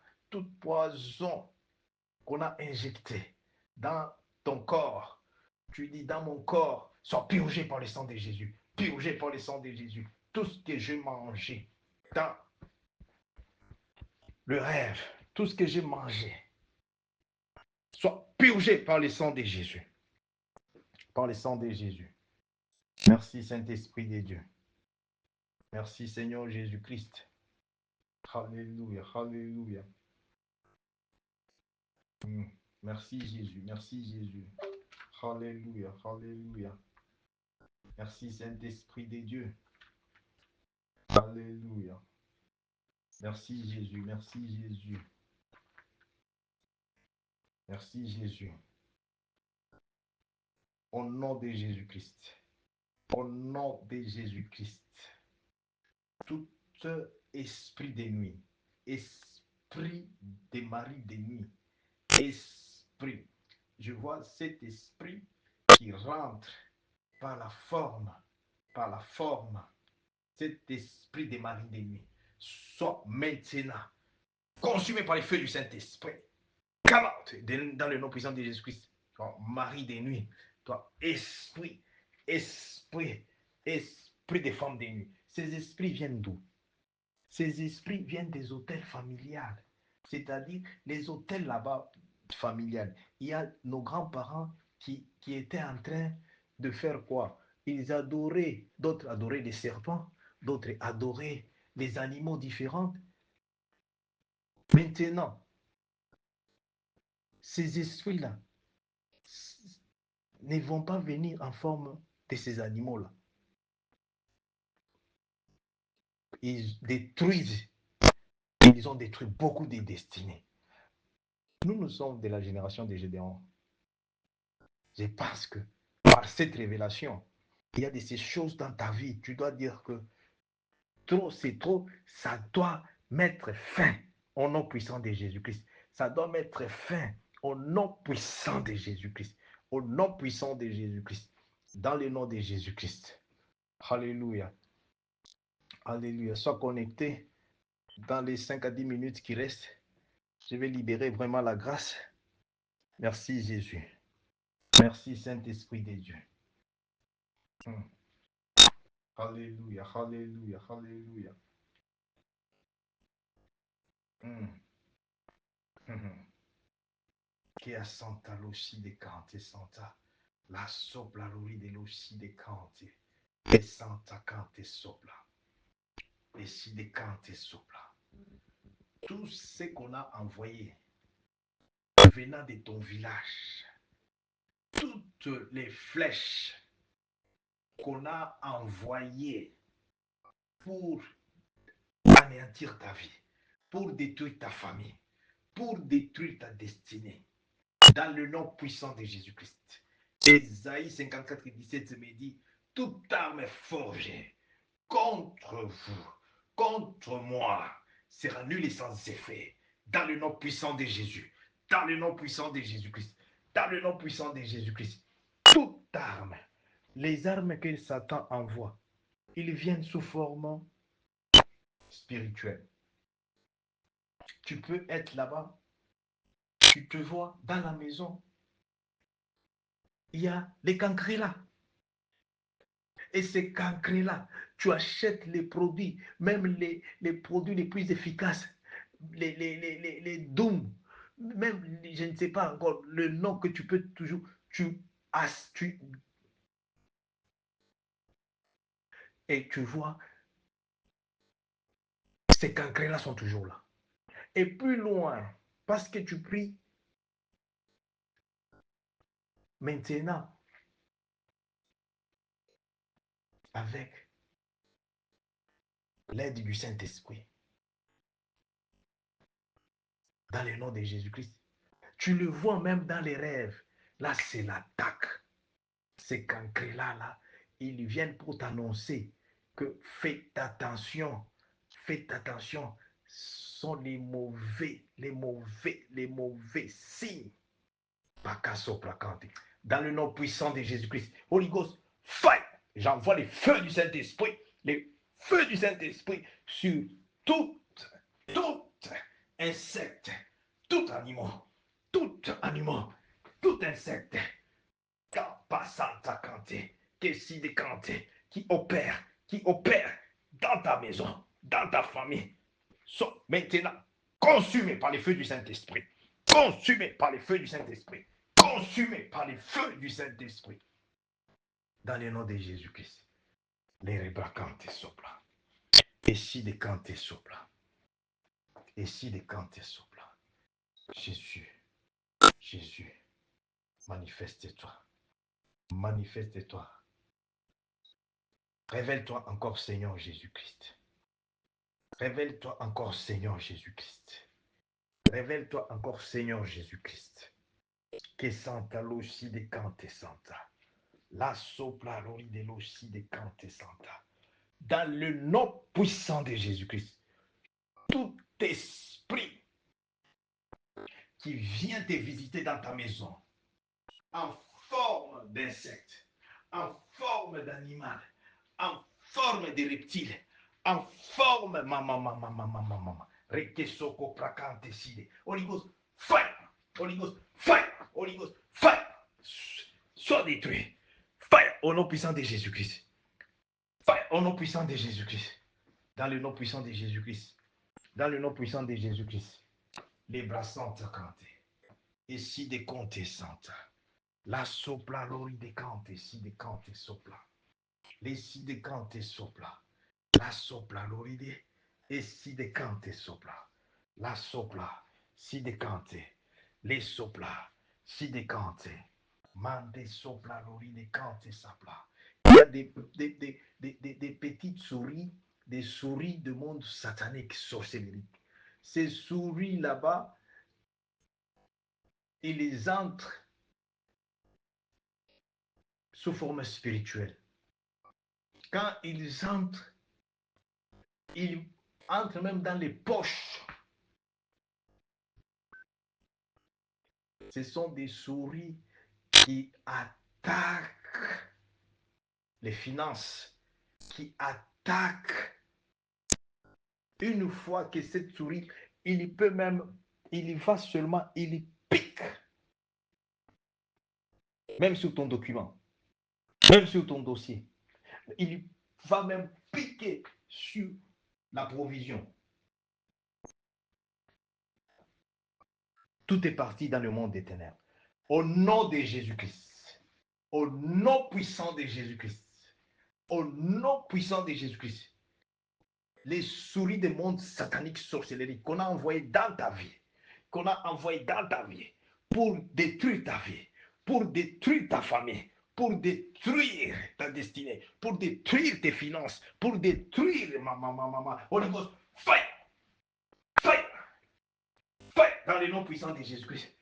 qu'on a injecté dans ton corps, tu dis dans mon corps, soit purgé par le sang de Jésus. Purgé par le sang de Jésus. Tout ce que j'ai mangé dans le rêve, tout ce que j'ai mangé, soit purgé par le sang de Jésus. Par le sang de Jésus. Merci Saint-Esprit de Dieu. Merci Seigneur Jésus-Christ. Alléluia, alléluia. Merci Jésus, merci Jésus. Alléluia, alléluia. Merci Saint-Esprit de Dieu. Alléluia. Merci Jésus, merci Jésus. Merci Jésus. Au nom de Jésus-Christ. Au nom de Jésus-Christ. Tout esprit de nuit, esprit de mari de nuit, esprit. Je vois cet esprit qui rentre par la forme, cet esprit de mari de nuit, soit maintenant consumé par les feux du Saint-Esprit. Dans le nom puissant de Jésus-Christ, toi, mari des nuits, toi, esprit, esprit, esprit des femmes des nuits. Ces esprits viennent d'où? Ces esprits viennent des hôtels familiales, c'est-à-dire les hôtels là-bas familiales. Il y a nos grands-parents qui étaient en train de faire quoi? Ils adoraient, d'autres adoraient les serpents, d'autres adoraient les animaux différents. Maintenant, ces esprits-là ne vont pas venir en forme de ces animaux-là. Ils détruisent, ils ont détruit beaucoup de destinées. Nous sommes de la génération des Gédéons. Je pense que par cette révélation, il y a de ces choses dans ta vie. Tu dois dire que trop, c'est trop. Ça doit mettre fin au nom puissant de Jésus-Christ. Ça doit mettre fin au nom puissant de Jésus-Christ. Au nom puissant de Jésus-Christ. Dans le nom de Jésus-Christ. Alléluia. Alléluia. Sois connecté dans les 5 à 10 minutes qui restent. Je vais libérer vraiment la grâce. Merci Jésus. Merci Saint-Esprit de Dieu. Alléluia, alléluia, alléluia. Che a santa l'ossi de canti santa, la sopla l'ori de l'ossi de canti, e santa cante sopla, et si de canti sopla. Tout ce qu'on a envoyé venant de ton village, toutes les flèches qu'on a envoyées pour anéantir ta vie, pour détruire ta famille, pour détruire ta destinée, dans le nom puissant de Jésus-Christ. Ésaïe 54, 17 me dit, toute arme forgée contre vous, contre moi, sera nulle et sans effet, dans le nom puissant de Jésus, dans le nom puissant de Jésus-Christ, dans le nom puissant de Jésus-Christ. Toute arme, les armes que Satan envoie, ils viennent sous forme spirituelle. Tu peux être là-bas, tu te vois dans la maison, il y a les cancrés là. Et ces cancrés-là, tu achètes les produits, même les produits les plus efficaces, les Doom, même, je ne sais pas encore le nom que tu peux toujours, et tu vois, ces cancrés-là sont toujours là. Et plus loin, parce que tu pries maintenant avec l'aide du Saint-Esprit, dans le nom de Jésus-Christ. Tu le vois même dans les rêves. Là, c'est l'attaque. Ces cancrés-là, ils viennent pour t'annoncer que faites attention, sont les mauvais signes. Dans le nom puissant de Jésus-Christ. Holy Ghost, fire! J'envoie les feux du Saint-Esprit, les feux du Saint-Esprit sur tout, tout insecte, tout animal, tout animal, tout insecte, qui opère dans ta maison, dans ta famille, sont maintenant consumés par les feux du Saint-Esprit. Consumés par les feux du Saint-Esprit. Consumés par les feux du Saint-Esprit. Dans le nom de Jésus-Christ. Les rebracantes sopla. Et si des cantes sopla. Et si des cantes sopla. Jésus, Jésus, manifeste-toi. Manifeste-toi. Révèle-toi encore, Seigneur Jésus-Christ. Révèle-toi encore, Seigneur Jésus-Christ. Révèle-toi encore, Seigneur Jésus-Christ. Que santa l'ossi de cante santa. La sopla lori de l'ossi de cante santa. Dans le nom puissant de Jésus-Christ, tout esprit qui vient te visiter dans ta maison, en forme d'insecte, en forme d'animal, en forme de reptile, en forme Rekesoko prakante side. Holy Ghost, fire! Holy Ghost, fire! Holy Ghost, fire! Sois détruit. Fire au nom puissant de Jésus-Christ. Fire au nom puissant de Jésus-Christ. Dans le nom puissant de Jésus-Christ. Dans le nom puissant de Jésus-Christ. Les bras sont cantés. Et si des comptes santes. La sopla lori de cante, si des cantes sopla. Les si des cantes sopla. La sopla lori de. Et si des cantes sopla. La sopla, si decante, les sopla, si decante, mande sopla, lori decante sapla. Il y a des petites souris, des souris de monde satanique, sorcellerique. Ces souris là-bas, ils entrent sous forme spirituelle. Quand ils entrent même dans les poches. Ce sont des souris qui attaquent les finances, qui attaquent. Une fois que cette souris, il peut même, il va seulement, il pique, même sur ton document, même sur ton dossier. Il va même piquer sur la provision. Tout est parti dans le monde des ténèbres. Au nom de Jésus-Christ, au nom puissant de Jésus-Christ, au nom puissant de Jésus-Christ, les souris des mondes sataniques sorcelleries qu'on a envoyées dans ta vie, pour détruire ta vie, pour détruire ta famille, pour détruire ta destinée, pour détruire tes finances, pour détruire Holy Ghost, fire, fire, fire, dans le nom puissant de Jésus-Christ,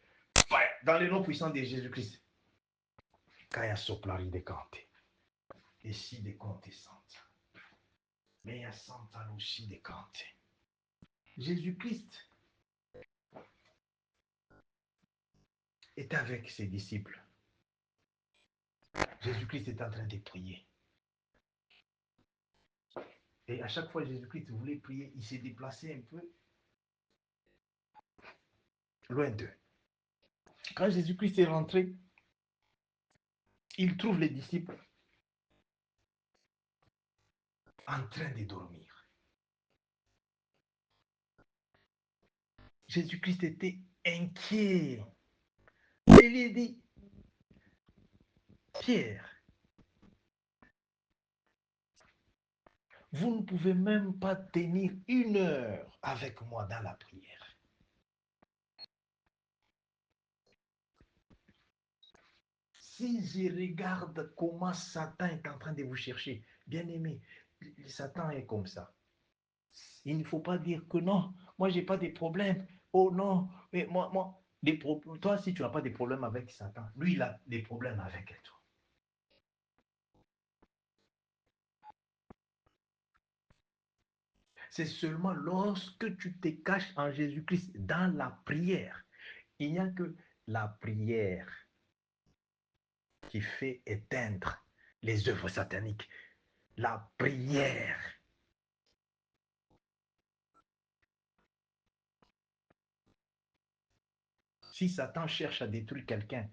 fire, dans le nom puissant de Jésus-Christ. Kaya soplari de cante, et si de compte santa, mais santa aussi de cante. Jésus-Christ est avec ses disciples. Jésus-Christ est en train de prier. Et à chaque fois, Jésus-Christ voulait prier, il s'est déplacé un peu loin d'eux. Quand Jésus-Christ est rentré, il trouve les disciples en train de dormir. Jésus-Christ était inquiet. Il lui dit, Pierre, vous ne pouvez même pas tenir 1 heure avec moi dans la prière. Si je regarde comment Satan est en train de vous chercher, bien aimé, Satan est comme ça. Il ne faut pas dire que non, moi j'ai pas de problèmes. Oh non, mais moi, toi si tu n'as pas de problèmes avec Satan, lui il a des problèmes avec toi. C'est seulement lorsque tu te caches en Jésus-Christ dans la prière. Il n'y a que la prière qui fait éteindre les œuvres sataniques. La prière. Si Satan cherche à détruire quelqu'un,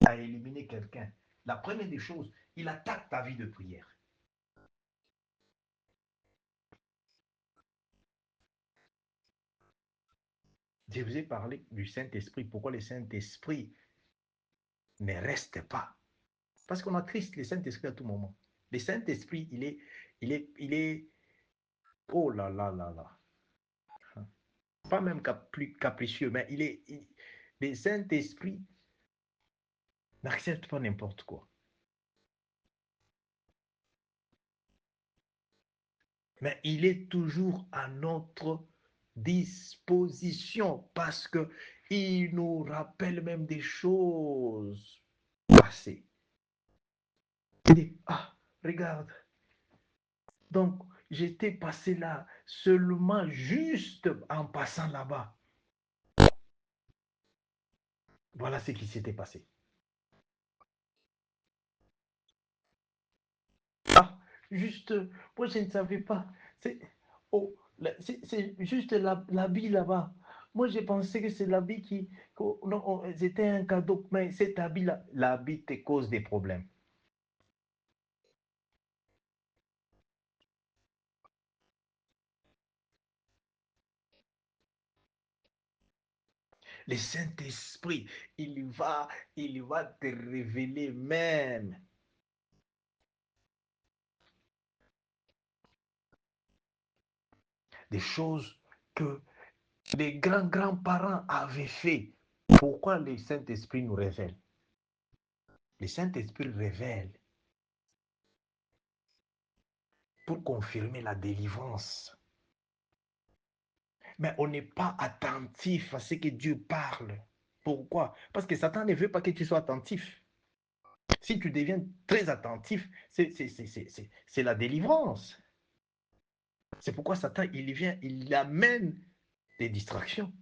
à éliminer quelqu'un, la première des choses, il attaque ta vie de prière. Je vous ai parlé du Saint-Esprit. Pourquoi le Saint-Esprit ne reste pas? Parce qu'on attriste le Saint-Esprit à tout moment. Le Saint-Esprit, il est, oh là là là là. Pas même plus capricieux, mais le Saint-Esprit n'accepte pas n'importe quoi. Mais il est toujours à notre disposition parce que il nous rappelle même des choses passées. Il dit, ah, regarde, donc j'étais passé là seulement juste en passant là-bas. Voilà ce qui s'était passé. Ah, juste, moi je ne savais pas. C'est oh, c'est juste l'habit là-bas. Moi j'ai pensé que c'est l'habit non, c'était un cadeau, mais cet habit-là, l'habit te cause des problèmes. Le Saint-Esprit, il va te révéler même des choses que les grands-grands-parents avaient fait. Pourquoi le Saint-Esprit nous révèle? Le Saint-Esprit révèle pour confirmer la délivrance. Mais on n'est pas attentif à ce que Dieu parle. Pourquoi? Parce que Satan ne veut pas que tu sois attentif. Si tu deviens très attentif, c'est la délivrance. C'est pourquoi Satan, il vient, il amène des distractions.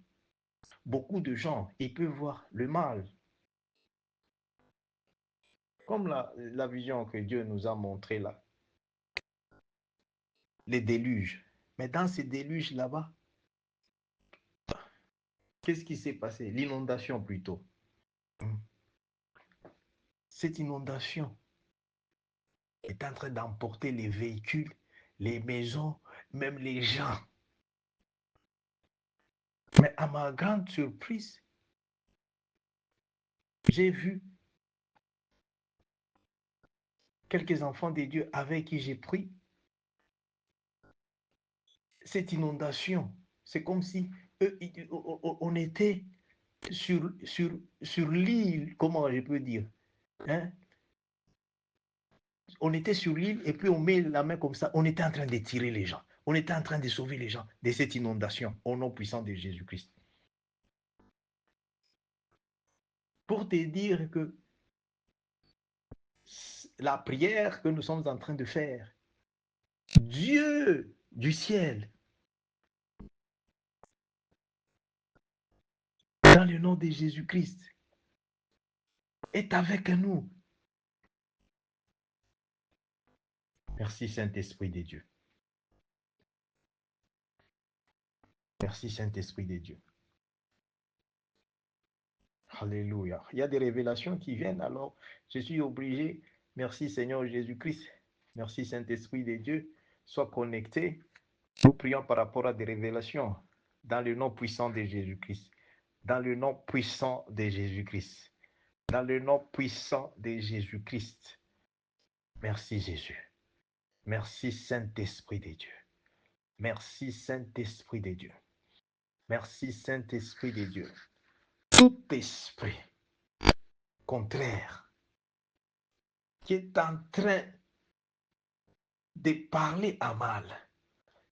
Beaucoup de gens, ils peuvent voir le mal. Comme la vision que Dieu nous a montrée là, les déluges. Mais dans ces déluges là-bas, qu'est-ce qui s'est passé? L'inondation plutôt. Cette inondation est en train d'emporter les véhicules, les maisons, même les gens. Mais à ma grande surprise, j'ai vu quelques enfants de Dieu avec qui j'ai pris cette inondation. C'est comme si on était sur l'île, comment je peux dire, hein? On était sur l'île et puis on met la main comme ça, on était en train de tirer les gens. On était en train de sauver les gens de cette inondation au nom puissant de Jésus-Christ. Pour te dire que la prière que nous sommes en train de faire, Dieu du ciel, dans le nom de Jésus-Christ, est avec nous. Merci Saint-Esprit de Dieu. Merci Saint-Esprit de Dieu. Alléluia. Il y a des révélations qui viennent, alors je suis obligé. Merci Seigneur Jésus-Christ. Merci Saint-Esprit de Dieu. Sois connecté. Nous prions par rapport à des révélations dans le nom puissant de Jésus-Christ. Dans le nom puissant de Jésus-Christ. Dans le nom puissant de Jésus-Christ. Merci Jésus. Merci Saint-Esprit de Dieu. Merci Saint-Esprit de Dieu. Merci Saint-Esprit de Dieu. Tout esprit contraire qui est en train de parler à mal,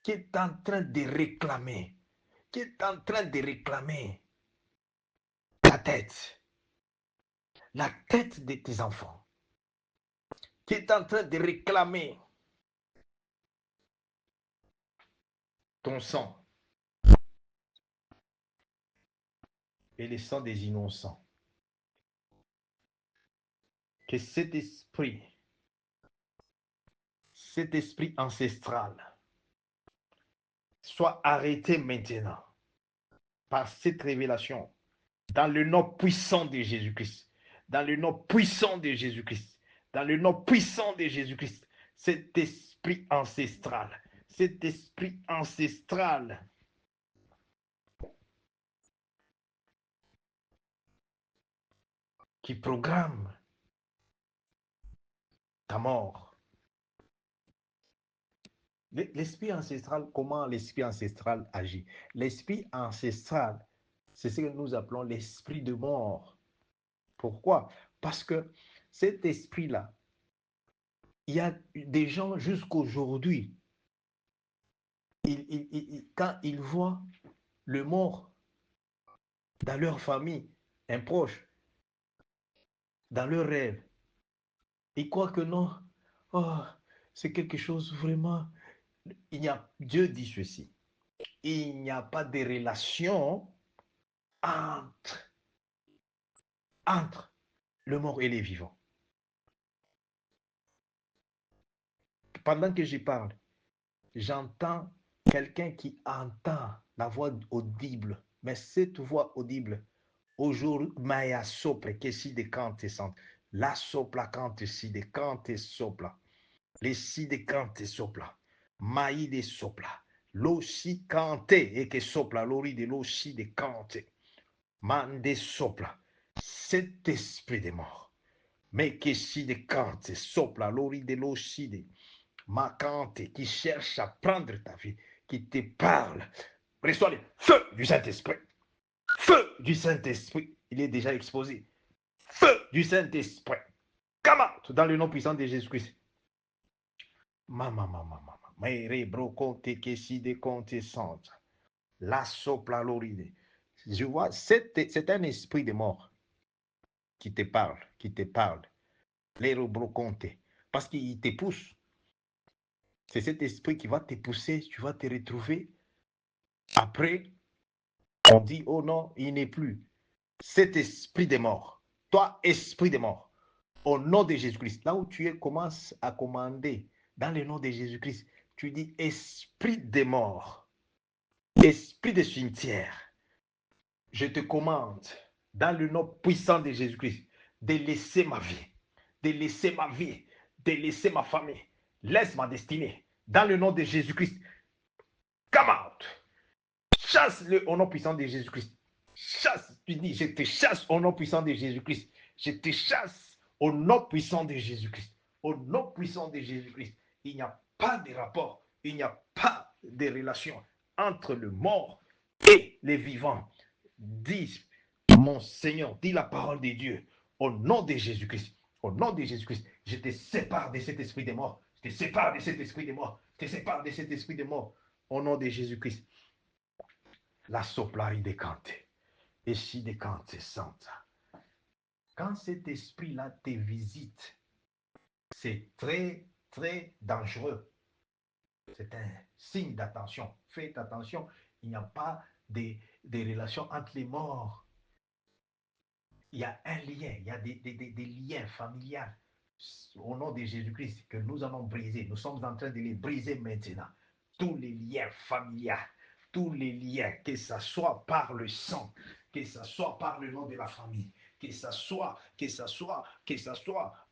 qui est en train de réclamer, qui est en train de réclamer ta tête, la tête de tes enfants, qui est en train de réclamer ton sang et le sang des innocents. Que cet esprit ancestral soit arrêté maintenant par cette révélation dans le nom puissant de Jésus-Christ. Dans le nom puissant de Jésus-Christ. Dans le nom puissant de Jésus-Christ. Cet esprit ancestral. Cet esprit ancestral qui programme ta mort. L'esprit ancestral, comment l'esprit ancestral agit? L'esprit ancestral, c'est ce que nous appelons l'esprit de mort. Pourquoi? Parce que cet esprit-là, il y a des gens jusqu'aujourd'hui, quand ils voient le mort dans leur famille, un proche, dans leur rêve, ils croient que non, oh, c'est quelque chose vraiment. Dieu dit ceci, il n'y a pas de relation entre, entre le mort et les vivants. Pendant que je parle, j'entends quelqu'un qui entend la voix audible, mais cette voix audible, aujourd'hui, Maya sopra che si decante sant, la sopla cante si decante sopla, le si decante sopla, mai de sopla, lo si cante e che sopla, l'oride lo si decante, mande sopla, cet esprit de mort, mais que si decante sopla, l'oride lo si de Macante qui cherche à prendre ta vie, qui te parle. Reçois le feu du Saint-Esprit. Feu du Saint-Esprit. Il est déjà exposé. Feu du Saint-Esprit. Come out dans le nom puissant de Jésus-Christ. Mama. Mere bro conte que si de conte sente. La sopla loride. Je vois, c'est un esprit de mort qui te parle, qui te parle. Les bro conte. Parce qu'il te pousse. C'est cet esprit qui va te pousser, tu vas te retrouver. Après, on dit, oh non, il n'est plus. Cet esprit de mort, toi, esprit de mort, au nom de Jésus-Christ, là où tu es, commence à commander dans le nom de Jésus-Christ. Tu dis, esprit de mort, esprit de cimetière, je te commande, dans le nom puissant de Jésus-Christ, de laisser ma vie, de laisser ma vie, de laisser ma famille. Laisse ma destinée, dans le nom de Jésus-Christ. Come out. Chasse-le au nom puissant de Jésus-Christ. Chasse, tu dis, je te chasse au nom puissant de Jésus-Christ. Je te chasse au nom puissant de Jésus-Christ. Au nom puissant de Jésus-Christ. Il n'y a pas de rapport, il n'y a pas de relation entre le mort et les vivants. Dis, mon Seigneur, dis la parole de Dieu. Au nom de Jésus-Christ. Au nom de Jésus-Christ, je te sépare de cet esprit de mort. Je te sépare de cet esprit de mort. Je te sépare de cet esprit de mort. Au nom de Jésus-Christ. La soplari de cante. Et si de cante santa. Quand cet esprit-là te visite, c'est très, très dangereux. C'est un signe d'attention. Faites attention, il n'y a pas de relations entre les morts. Il y a un lien, il y a des liens familiaux. Au nom de Jésus-Christ, que nous allons briser. Nous sommes en train de les briser maintenant. Tous les liens familiaux, tous les liens, que ce soit par le sang, que ce soit par le nom de la famille, que ce soit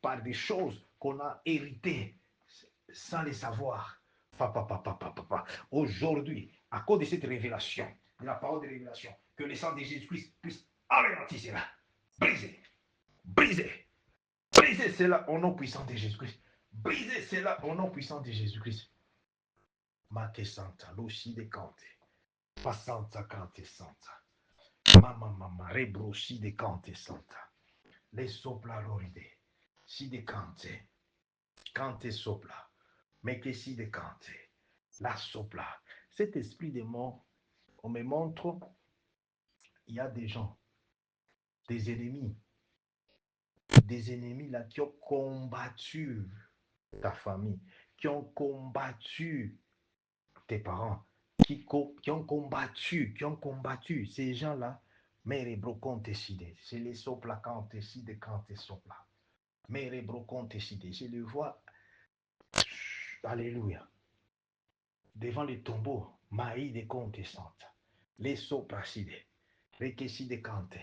par des choses qu'on a héritées sans les savoir. Papa, papa, papa, papa. Aujourd'hui, à cause de cette révélation, de la parole de révélation, que le sang de Jésus-Christ puisse anéantir cela, briser, briser, briser cela au nom puissant de Jésus-Christ. Briser cela au nom puissant de Jésus-Christ. Mate Santa, l'ossi de Cante, Passanta Cante Santa, Mama, rebrosi de Cante Santa, les sopla loride, si de Cante, Cante sopla, mais que si de Cante, la sopla. Cet esprit de mort, on me montre, il y a des gens, des ennemis là qui ont combattu ta famille, qui ont combattu tes parents, qui ont combattu ces gens-là, mais brocon décidé. C'est les sopla quand décide quand tu sopla. Mais brocon décidé. Je le vois, alléluia, devant les tombeaux, maïs de comptes santes, les sopracidés, les quessi de cante,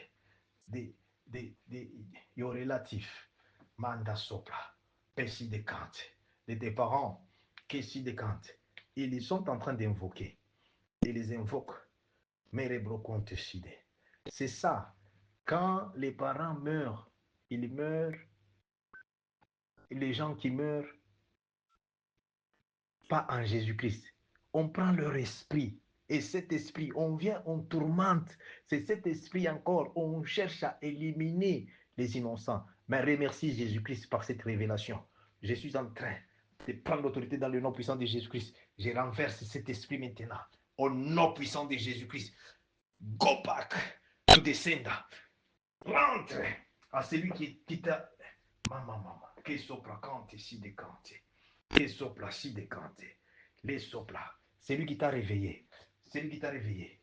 des relatifs, manda sopra, pessi de cante, des parents, quessi de cante. Ils sont en train d'invoquer. Ils les invoquent. Mais les brocons décidés. C'est ça. Quand les parents meurent, ils meurent, les gens qui meurent, pas en Jésus-Christ. On prend leur esprit. Et cet esprit, on vient, on tourmente. C'est cet esprit encore, on cherche à éliminer les innocents. Mais remercie Jésus-Christ par cette révélation. Je suis en train de prendre l'autorité dans le nom puissant de Jésus-Christ. Je renverse cet esprit maintenant. Au nom puissant de Jésus-Christ. Go back to the sender. Rentre à celui qui t'a. Maman, que sopra cante si décante. Que sopra si décante. Les sopra. C'est lui qui t'a réveillé. C'est lui qui t'a réveillé.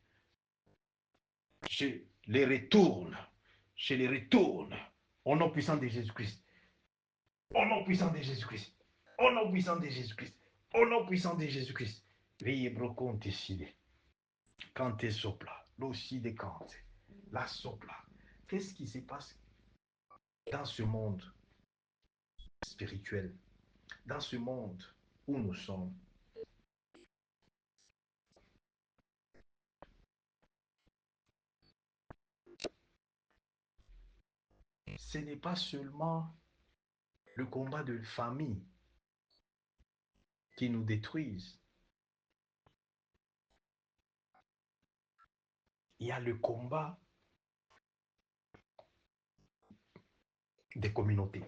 Je les retourne. Je les retourne. Au nom puissant de Jésus-Christ. Au nom puissant de Jésus-Christ. Au nom puissant de Jésus-Christ. Au nom puissant de Jésus-Christ. Veillez brocon décidé. Cante sopla. L'ossi de cante. La sopla. Qu'est-ce qui se passe dans ce monde spirituel, dans ce monde où nous sommes? Ce n'est pas seulement le combat de famille qui nous détruise. Il y a le combat des communautés.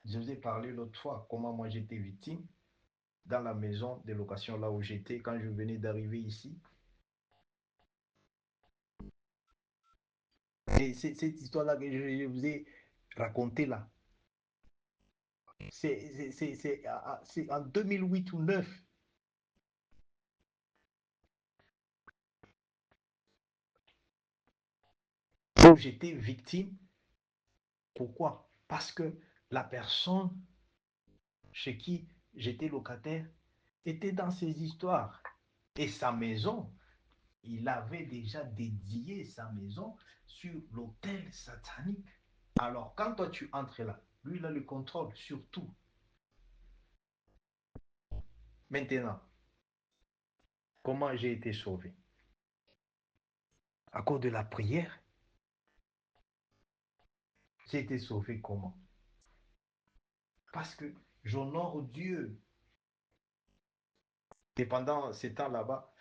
Je vous ai parlé l'autre fois comment moi j'étais victime dans la maison de location là où j'étais quand je venais d'arriver ici. Et cette histoire-là que je vous ai racontée là, c'est en 2008 ou 2009. Où j'étais victime. Pourquoi? Parce que la personne chez qui j'étais locataire était dans ces histoires. Et sa maison, il avait déjà dédié sa maison sur l'autel satanique. Alors, quand toi tu entres là, lui, il a le contrôle sur tout. Maintenant, comment j'ai été sauvé? À cause de la prière, j'ai été sauvé comment? Parce que j'honore Dieu. Et pendant ces temps là-bas,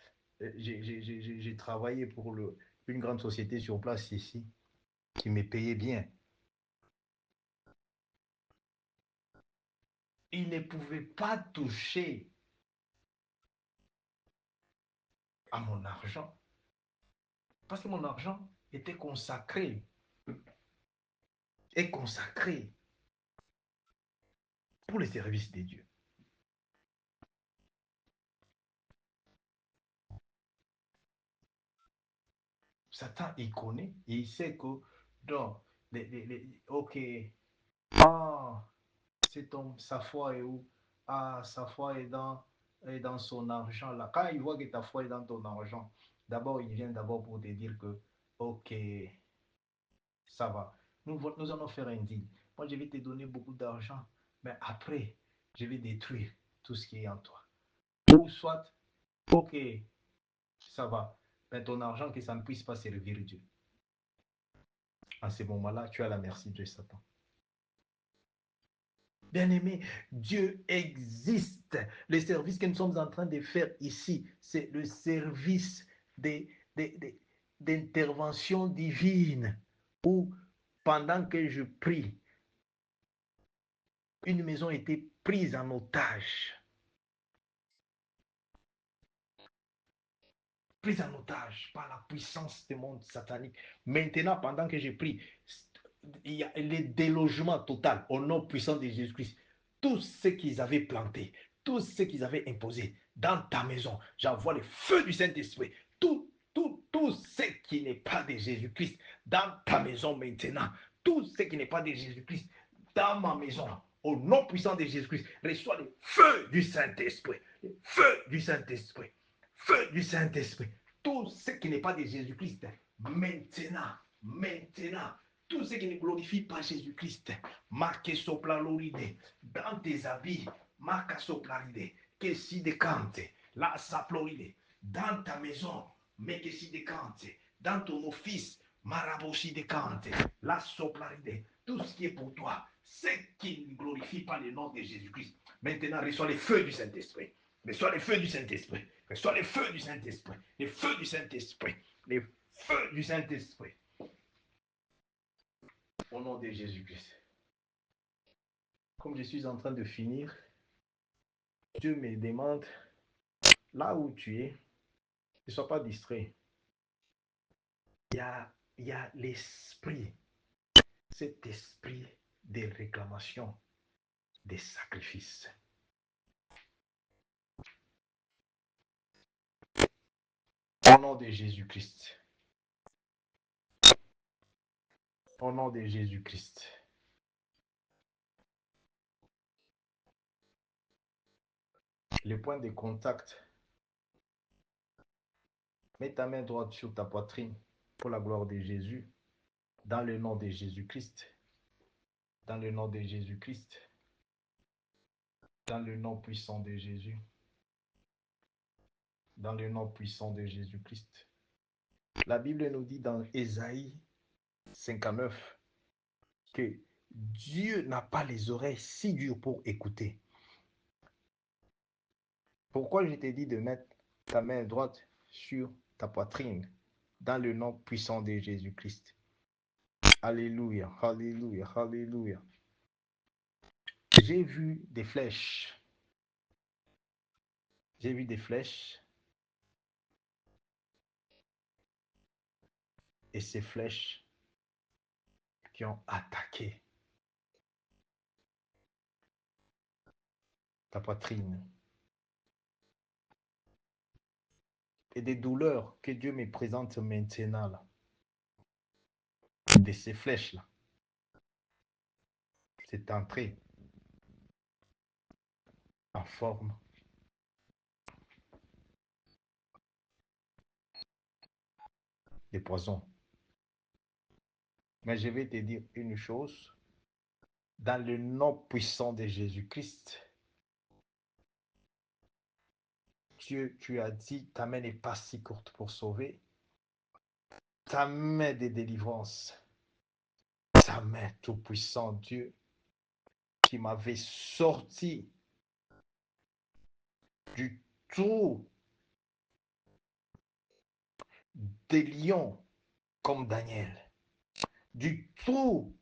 j'ai travaillé pour une grande société sur place ici qui me payait bien. Il ne pouvait pas toucher à mon argent parce que mon argent était consacré pour le service de Dieu. Satan, il connaît, il sait que donc, ok, ah, sa foi est où? Ah, sa foi est dans est dans son argent, là, quand il voit que ta foi est dans ton argent, d'abord, il vient d'abord pour te dire que, ok, ça va. Nous allons faire un deal. Moi, je vais te donner beaucoup d'argent, mais après, je vais détruire tout ce qui est en toi. Ou soit, ok, ça va, mais ton argent, que ça ne puisse pas servir Dieu. À ce moment-là, tu es à la merci de Satan. Bien-aimé, Dieu existe. Le service que nous sommes en train de faire ici, c'est le service d'intervention divine où, pendant que je prie, une maison a été prise en otage. Prise en otage par la puissance du monde satanique. Maintenant, pendant que je prie, il y a le délogement total au nom puissant de Jésus-Christ. Tout ce qu'ils avaient planté, tout ce qu'ils avaient imposé dans ta maison, j'envoie le feu du Saint-Esprit. Tout ce qui n'est pas de Jésus-Christ dans ta maison maintenant, tout ce qui n'est pas de Jésus-Christ dans ma maison, au nom puissant de Jésus-Christ, reçois le feu du Saint-Esprit, le feu du Saint-Esprit, feu du Saint-Esprit. Tout ce qui n'est pas de Jésus-Christ, maintenant, tout ce qui ne glorifie pas Jésus-Christ, marque soplaloride, dans tes habits, marque soplalide, que si décante, la saploride, dans ta maison, mais que si décante, dans ton office, maraboshi décante, la soplaride, tout ce qui est pour toi, ce qui ne glorifie pas le nom de Jésus-Christ. Maintenant, reçois le feu du Saint-Esprit. Reçois le feu du Saint-Esprit. Reçois le feu du Saint-Esprit. Le feu du Saint-Esprit. Le feu du Saint-Esprit. Au nom de Jésus-Christ. Comme je suis en train de finir, Dieu me demande, là où tu es, ne sois pas distrait. Il y a l'esprit, cet esprit de réclamation, des sacrifices. Au nom de Jésus-Christ. Au nom de Jésus-Christ. Le point de contact. Mets ta main droite sur ta poitrine pour la gloire de Jésus. Dans le nom de Jésus-Christ. Dans le nom de Jésus-Christ. Dans le nom puissant de Jésus. Dans le nom puissant de Jésus-Christ. La Bible nous dit dans Ésaïe 59 que Dieu n'a pas les oreilles si dures pour écouter. Pourquoi je t'ai dit de mettre ta main droite sur ta poitrine dans le nom puissant de Jésus-Christ? Alléluia, alléluia, alléluia. J'ai vu des flèches. J'ai vu des flèches. Et ces flèches qui ont attaqué ta poitrine. Et des douleurs que Dieu me présente maintenant là. De ces flèches-là. C'est entré en forme de poison. Mais je vais te dire une chose. Dans le nom puissant de Jésus-Christ, Dieu, tu as dit, ta main n'est pas si courte pour sauver. Ta main de délivrance, ta main tout-puissant, Dieu, qui m'avait sorti du trou des lions comme Daniel, du trou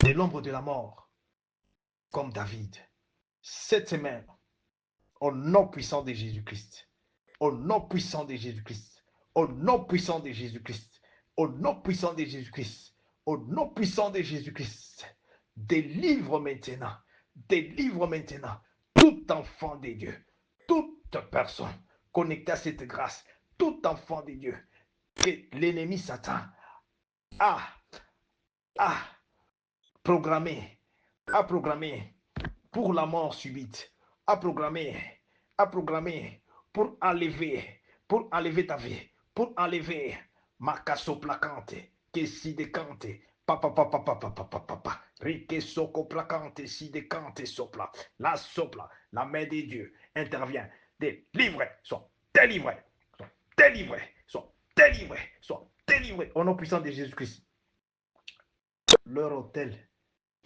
de l'ombre de la mort comme David. Cette semaine, au nom puissant de Jésus-Christ, au nom puissant de Jésus-Christ, au nom puissant de Jésus-Christ, au nom puissant de Jésus-Christ, au nom puissant de Jésus-Christ, délivre maintenant tout enfant de Dieu, toute personne connectée à cette grâce, tout enfant de Dieu, que l'ennemi Satan a programmé pour la mort subite, à programmer pour enlever ta vie, pour enlever ma placante, que si decante, papa, papa, papa, papa, papa, rique soco placante, si decante, sopla, la main de Dieu intervient, délivre, soit délivré, soit délivré, soit délivré, soit délivré, au nom puissant de Jésus-Christ. Leur hôtel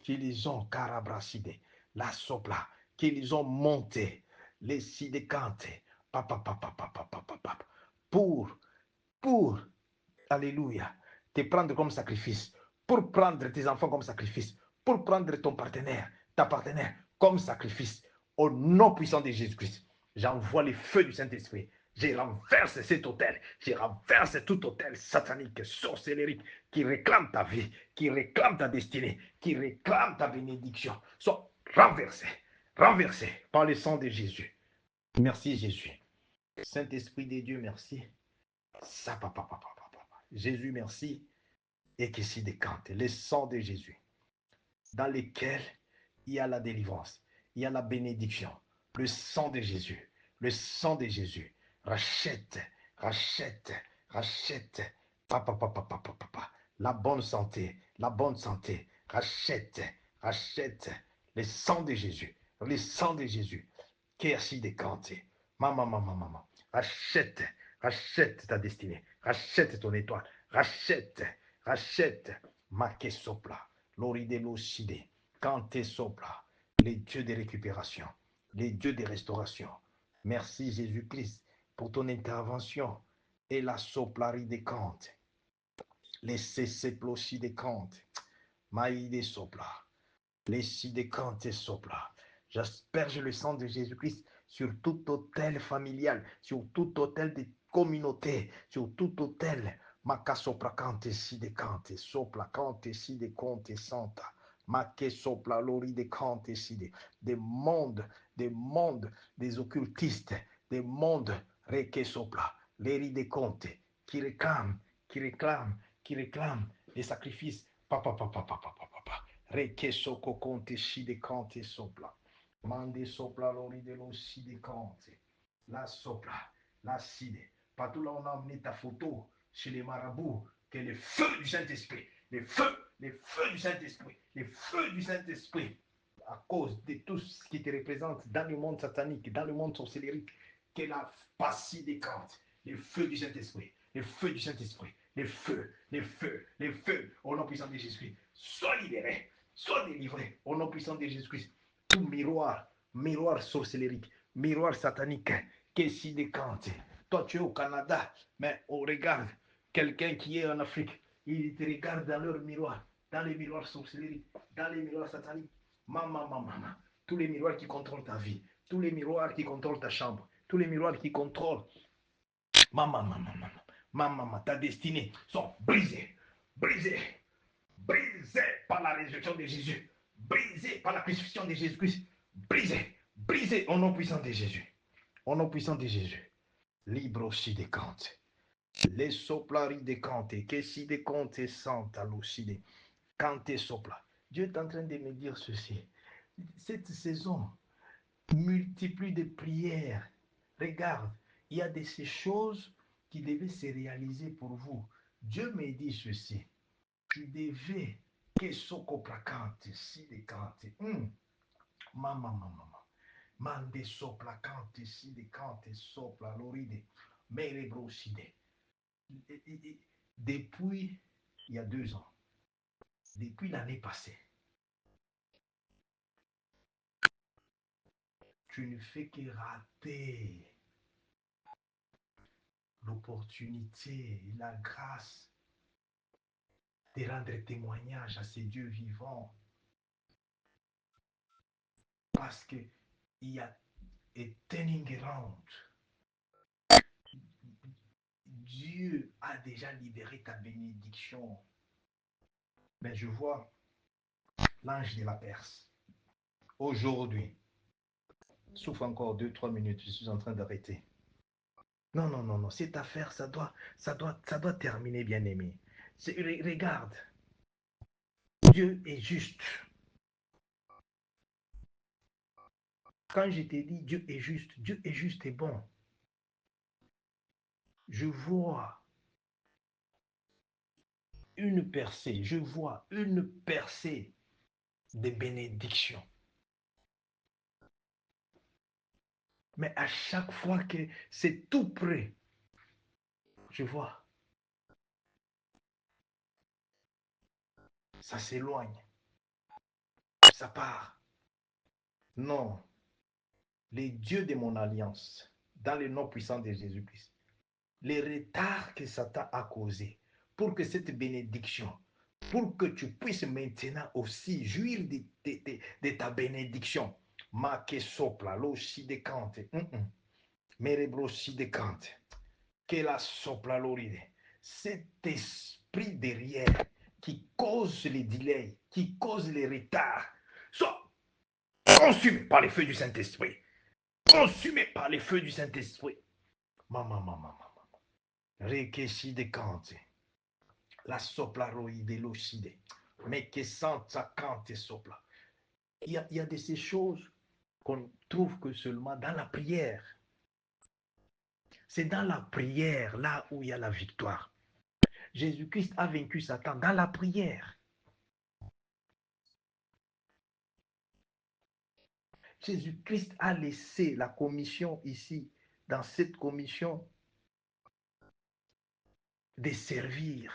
qu'ils ont carabracidé, la sopla, qu'ils ont monté, les sidécantes, papa, papa, papa, papa, papa, pour, alléluia, te prendre comme sacrifice, pour prendre tes enfants comme sacrifice, pour prendre ton partenaire, ta partenaire comme sacrifice, au nom puissant de Jésus-Christ. J'envoie les feux du Saint-Esprit. Je renverse cet hôtel. Je renverse tout hôtel satanique, sorcellerique, qui réclame ta vie, qui réclame ta destinée, qui réclame ta bénédiction. Soit renversé, renversé par le sang de Jésus. Merci Jésus. Saint-Esprit de Dieu, merci. Ça, papa, papa, papa. Jésus, merci. Et qui s'y décante, le sang de Jésus, dans lequel il y a la délivrance, il y a la bénédiction. Le sang de Jésus, le sang de Jésus, rachète, rachète, rachète, papa, papa, papa, papa, la bonne santé, rachète, rachète, le sang de Jésus, le sang de Jésus, qui est si décanté, maman, maman, maman, rachète, rachète ta destinée, rachète ton étoile, rachète, rachète, maque sopla, l'oridelo side, Kante sopla, les dieux de récupération, les dieux de restauration. Merci Jésus-Christ pour ton intervention et la soplari des cantes, les cesseplosi des cantes, maïde sopla, les si des cantes sopla. J'asperge le sang de Jésus-Christ sur tout hôtel familial, sur tout hôtel de communauté, sur tout hôtel. Maca sopra cante si de cante, sopla cante si de conte santa. Maque sopla lori de cante si de. Des mondes, des occultistes, des mondes, reque sopla, leri de conte, qui réclament, qui réclament, qui réclament les sacrifices. Papa, papa, papa, papa, papa. Reque soko conte si de cante sopla. Mande sopla lori de lo si de cante. La sopla, la side. Partout là, on a amené ta photo chez les marabouts, que le feu du Saint-Esprit, les feux du Saint-Esprit, les feux du Saint-Esprit, à cause de tout ce qui te représente dans le monde satanique, dans le monde sorcellérique, que la passie décante, les feux du Saint-Esprit, les feux du Saint-Esprit, les feux, les feux, les feux, au nom puissant de Jésus-Christ, sois libéré, sois délivré, au nom puissant de Jésus-Christ. Tout miroir, miroir sorcellérique, miroir satanique, qui s'y décante. Toi, tu es au Canada, mais on regarde quelqu'un qui est en Afrique, il te regarde dans leur miroir, dans les miroirs sorcellériques, dans les miroirs sataniques. Maman, maman, maman, tous les miroirs qui contrôlent ta vie, tous les miroirs qui contrôlent ta chambre, tous les miroirs qui contrôlent maman, maman, maman, maman, maman, ta destinée sont brisés, brisés, brisés par la résurrection de Jésus, brisés par la crucifixion de Jésus-Christ, brisés, brisés au nom puissant de Jésus, au nom puissant de Jésus. Libre aussi des cantes. Les soplari de cante, que si de conte santa lucide, cante sopla. Dieu est en train de me dire ceci. Cette saison, multiplie de prières. Regarde, il y a de ces choses qui devaient se réaliser pour vous. Dieu me dit ceci. Tu devais que soko placante, si de cante. Maman, maman, mande sopla cante, si de cante, sopla loride, mere broside. Depuis il y a 2 ans, depuis l'année passée, tu ne fais que rater l'opportunité, la grâce de rendre témoignage à ces dieux vivants. Parce qu'il y a a turning around. Dieu a déjà libéré ta bénédiction. Mais je vois l'ange de la Perse. Aujourd'hui, souffle encore 2-3 minutes, je suis en train d'arrêter. Non, non, non, non, cette affaire, ça doit terminer, bien-aimé. Regarde, Dieu est juste. Quand je te dis Dieu est juste et bon, je vois une percée, je vois une percée de bénédictions. Mais à chaque fois que c'est tout près, je vois, ça s'éloigne, ça part. Non, les dieux de mon alliance, dans le nom puissant de Jésus-Christ, les retards que Satan a causés pour que cette bénédiction, pour que tu puisses maintenant aussi jouir de ta bénédiction, ma que sopla, lo si decante, merebro si decante, que la sopla l'oride, cet esprit derrière qui cause les delays, qui cause les retards, soit consumé par les feux du Saint-Esprit. Consumé par les feux du Saint-Esprit. Maman. Rekeshi de Kante. La sopla roide l'oshide. Mais que santa Kante sopla. Il y a de ces choses qu'on trouve que seulement dans la prière. C'est dans la prière là où il y a la victoire. Jésus-Christ a vaincu Satan dans la prière. Jésus-Christ a laissé la commission ici, dans cette commission, de servir,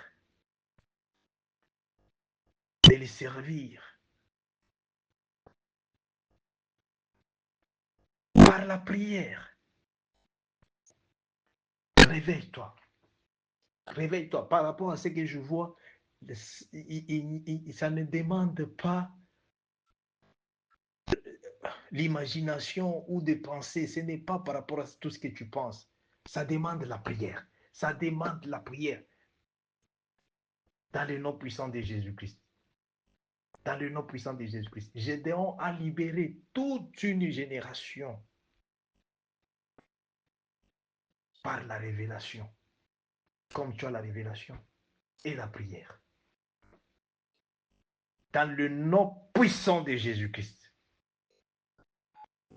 de les servir par la prière. Réveille-toi. Réveille-toi. Par rapport à ce que je vois, ça ne demande pas l'imagination ou de penser. Ce n'est pas par rapport à tout ce que tu penses. Ça demande la prière. Ça demande la prière. Dans le nom puissant de Jésus-Christ. Dans le nom puissant de Jésus-Christ. J'aiderons à libérer toute une génération par la révélation. Comme tu as la révélation et la prière. Dans le nom puissant de Jésus-Christ.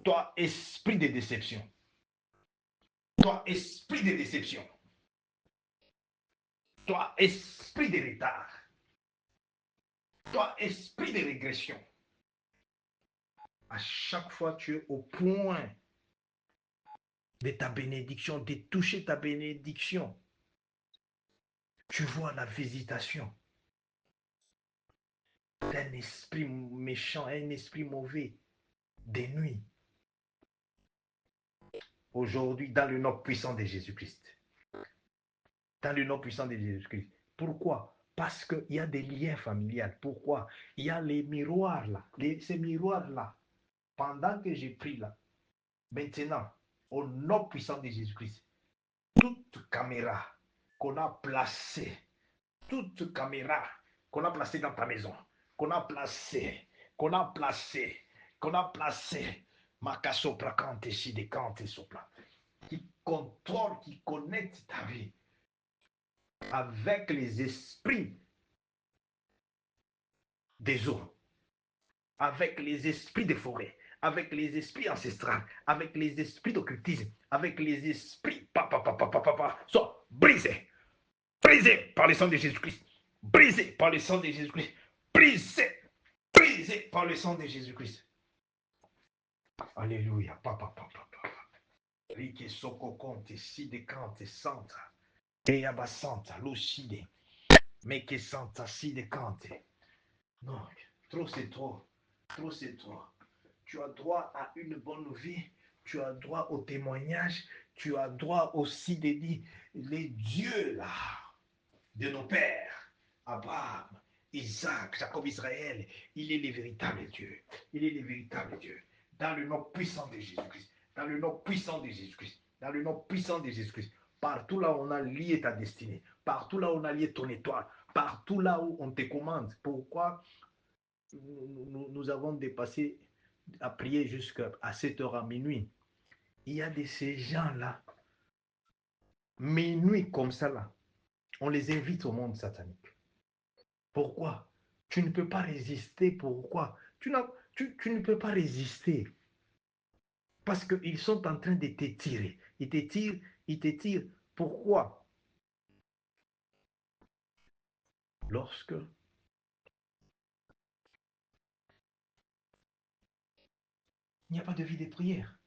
Toi, esprit de déception. Toi, esprit de déception. Toi, esprit de retard. Toi, esprit de régression. À chaque fois, tu es au point de ta bénédiction, de toucher ta bénédiction. Tu vois la visitation d'un esprit méchant, un esprit mauvais, des nuits. Aujourd'hui, dans le nom puissant de Jésus-Christ. Dans le nom puissant de Jésus-Christ. Pourquoi? Parce qu'il y a des liens familiaux. Pourquoi? Il y a les miroirs là. Ces miroirs là. Pendant que j'ai pris là, maintenant, au nom puissant de Jésus-Christ, toute caméra qu'on a placée, toute caméra qu'on a placée dans ta maison, qu'on a placée, Makasopra kante shide kante sopra, qui contrôle, qui connecte ta vie avec les esprits des eaux, avec les esprits des forêts, avec les esprits ancestrales, avec les esprits d'occultisme, avec les esprits soit brisés, brisés par le sang de Jésus-Christ, brisés par le sang de Jésus-Christ, brisés, brisés par le sang de Jésus-Christ. Alléluia, Rike soko konte, side kante santa, e abasanta, lucide, meke santa, side kante. Non, trop c'est trop, trop c'est trop. Tu as droit à une bonne vie, tu as droit au témoignage, tu as droit aussi de dire, les dieux là, de nos pères, Abraham, Isaac, Jacob, Israël, il est le véritable Dieu. Il est le véritable Dieu. Dans le nom puissant de Jésus-Christ. Dans le nom puissant de Jésus-Christ. Dans le nom puissant de Jésus-Christ. Partout là où on a lié ta destinée. Partout là où on a lié ton étoile. Partout là où on te commande. Pourquoi nous avons dépassé à prier jusqu'à 7 heures à minuit. Il y a de ces gens-là, minuit comme ça là, on les invite au monde satanique. Pourquoi? Tu ne peux pas résister. Pourquoi? Tu ne peux pas résister. Parce qu'ils sont en train de t'étirer. Ils t'étirent, ils t'étirent. Pourquoi? Lorsque il n'y a pas de vie de prière.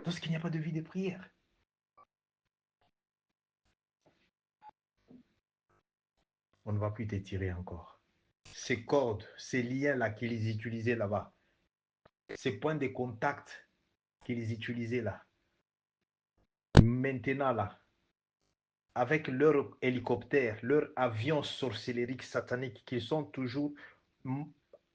Lorsqu'il n'y a pas de vie de prière. On ne va plus t'étirer encore. Ces cordes, ces liens-là qu'ils utilisaient là-bas, ces points de contact qu'ils utilisaient là, maintenant là, avec leur hélicoptère, leur avion sorcellérique satanique qu'ils ont toujours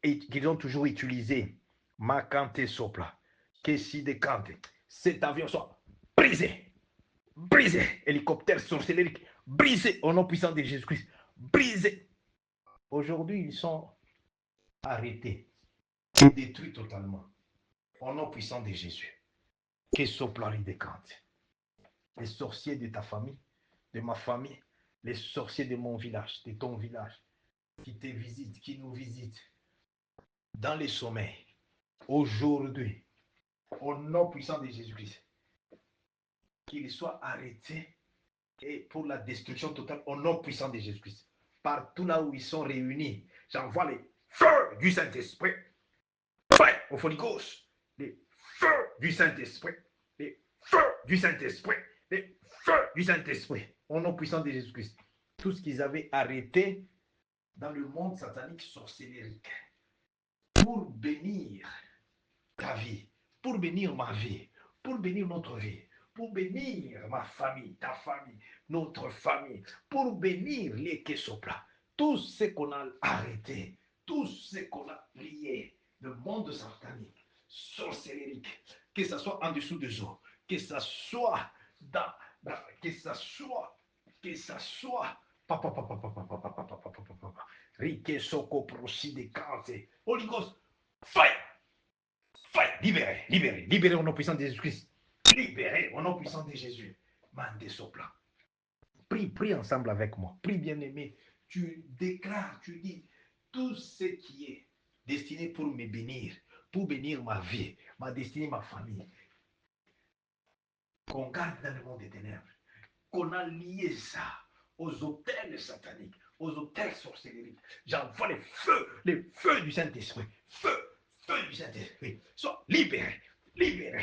utilisé, Makante Sopla, Kessi de Kante, cet avion soit brisé, brisé, hélicoptère sorcellérique, brisé au nom puissant de Jésus-Christ, brisé. Aujourd'hui, ils sont arrêtés, détruits totalement, au nom puissant de Jésus. Que Soplari de Kante, les sorciers de ta famille, de ma famille, les sorciers de mon village, de ton village, qui te visitent, qui nous visitent dans les sommeils, aujourd'hui, au nom puissant de Jésus-Christ, qu'ils soient arrêtés et pour la destruction totale, au nom puissant de Jésus-Christ. Partout là où ils sont réunis, j'envoie les feux du Saint-Esprit, feu au Holy Ghost, les feux du Saint-Esprit, les feux du Saint-Esprit, les feux du Saint-Esprit, au nom puissant de Jésus-Christ. Tout ce qu'ils avaient arrêté dans le monde satanique sorcellérique pour bénir ta vie, pour bénir ma vie, pour bénir notre vie, pour bénir ma famille, ta famille, notre famille, pour bénir les Kesopla, tout ce qu'on a arrêté, tout ce qu'on a lié, le monde satanique, sorcellérique, que ce soit en dessous des eaux, que ce soit que ce soit, Rike Soko Prosi de Kante, Holy Ghost, fire! Fire, libérez, libérez, libérez au nom puissant de Jésus-Christ. Libérez au nom puissant de Jésus. Mandez sopla. Prie, prie ensemble avec moi. Prie, bien-aimé. Tu déclares, tu dis, tout ce qui est destiné pour me bénir, pour bénir ma vie, ma destinée, ma famille, qu'on garde dans le monde des ténèbres, qu'on a lié ça aux hôtels sataniques, aux hôtels sorcellériques. J'envoie les feux du Saint-Esprit. Feu du Saint-Esprit. Sois libéré, libéré,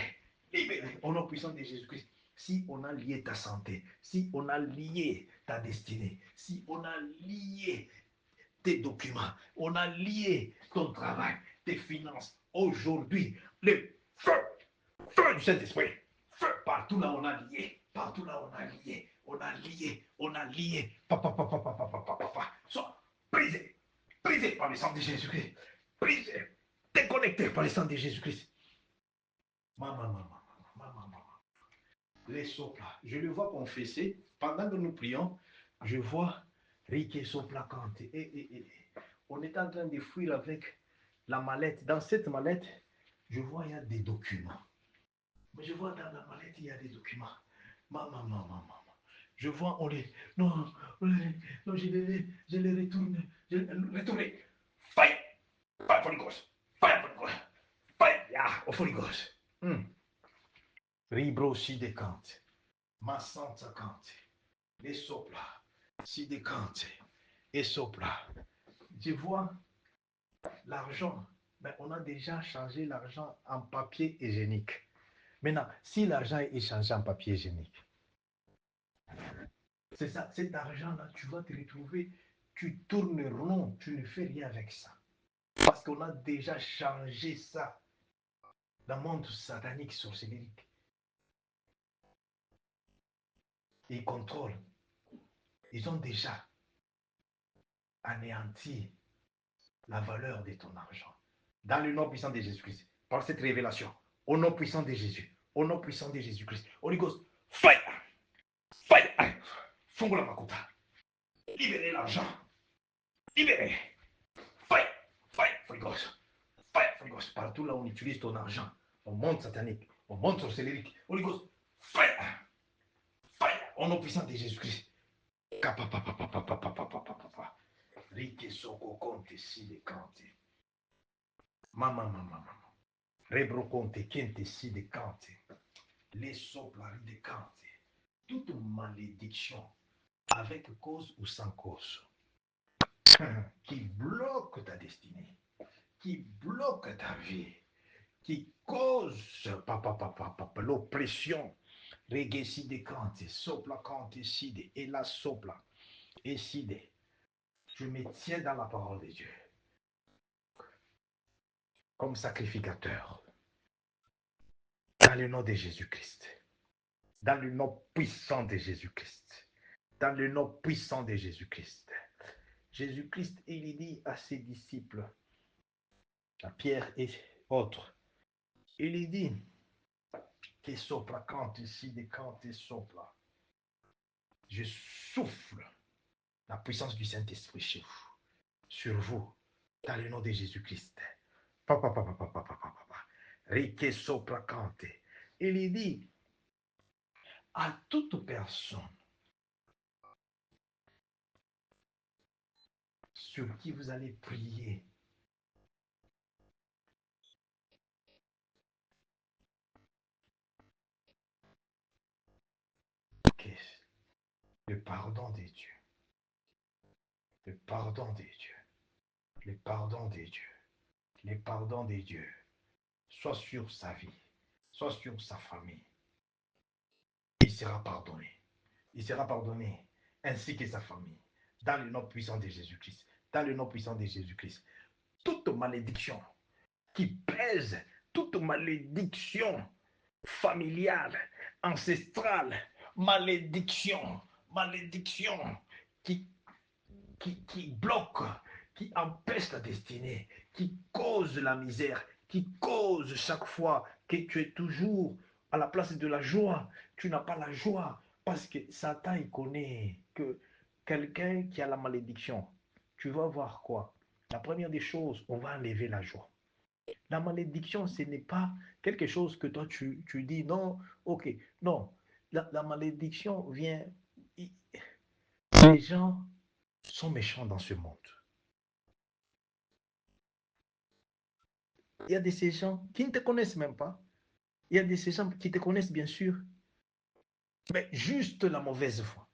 libéré au nom puissant de Jésus-Christ. Si on a lié ta santé, si on a lié ta destinée, si on a lié tes documents, on a lié ton travail, tes finances, aujourd'hui, le feu du Saint-Esprit, feu partout là on a lié, partout là on a lié, on a lié, on a lié, papa, papa, papa, papa, papa, soit brisé, brisé par le sang de Jésus-Christ, brisé, déconnecté par le sang de Jésus-Christ. Maman, maman, maman, maman, les soplas, je le vois confesser, pendant que nous prions, je vois Ricky Sopla canter, on est en train de fuir avec la mallette, dans cette mallette, je vois il y a des documents. Mais je vois dans la mallette, il y a des documents. Maman, maman, maman. Je vois, on les. Non, non, je les retourne. Je les retourne. Fire! Fire for the ghost! Fire for the ghost! Fire! Yeah, for the ghost! Ribro si decante. Ma santa cante. Les sopla. Si decante. Et sopla. Je vois l'argent. Mais on a déjà changé l'argent en papier hygiénique. Maintenant, si l'argent est changé en papier hygiénique, c'est ça, cet argent-là, tu vas te retrouver, tu tournes rond, tu ne fais rien avec ça. Parce qu'on a déjà changé ça dans le monde satanique, sorcellérique. Ils contrôlent. Ils ont déjà anéanti la valeur de ton argent. Dans le nom puissant de Jésus-Christ, par cette révélation, au nom puissant de Jésus, au nom puissant de Jésus-Christ, Holy Ghost, fire! Fire! Fungo la makuta. Libérez l'argent. Libérez. Fire! Fire! Holy Ghost. Fire! Holy Ghost. Partout là où on utilise ton argent, au monde satanique, au monde sorcellérique, Holy Ghost, fire! Fire! Au nom puissant de Jésus-Christ. Kapapapapapapapapapapa. Rike soko konte si de kante. Mama. Rebroconte, kente, si de kante. Les soplari de kante. Toute malédiction, avec cause ou sans cause, qui bloque ta destinée, qui bloque ta vie, qui cause l'oppression. Regesi de kante, sopla kante, side, et la sopla, et side. Je me tiens dans la parole de Dieu comme sacrificateur, dans le nom de Jésus-Christ, dans le nom puissant de Jésus-Christ, dans le nom puissant de Jésus-Christ. Jésus-Christ, il dit à ses disciples, à Pierre et autres, il dit, que sopra quand ici, de quand et sopra, je souffle la puissance du Saint-Esprit chez vous, sur vous, dans le nom de Jésus-Christ. Papa, papa, papa, papa, papa. Rike sopra cante. Il dit à toute personne sur qui vous allez prier, que le pardon de Dieu, le pardon de Dieu, le pardon de Dieu, le pardon de Dieu, soit sur sa vie, soit sur sa famille. Il sera pardonné. Il sera pardonné, ainsi que sa famille, dans le nom puissant de Jésus-Christ. Dans le nom puissant de Jésus-Christ. Toute malédiction qui pèse, toute malédiction familiale, ancestrale, malédiction qui, qui bloque, qui empêche ta destinée, qui cause la misère, qui cause chaque fois que tu es toujours à la place de la joie, tu n'as pas la joie, parce que Satan, il connaît que quelqu'un qui a la malédiction, tu vas voir quoi? La première des choses, on va enlever la joie. La malédiction, ce n'est pas quelque chose que toi, tu dis, non, ok, non. La malédiction vient... Les gens sont méchants dans ce monde. Il y a de ces gens qui ne te connaissent même pas. Il y a de ces gens qui te connaissent bien sûr, mais juste la mauvaise foi.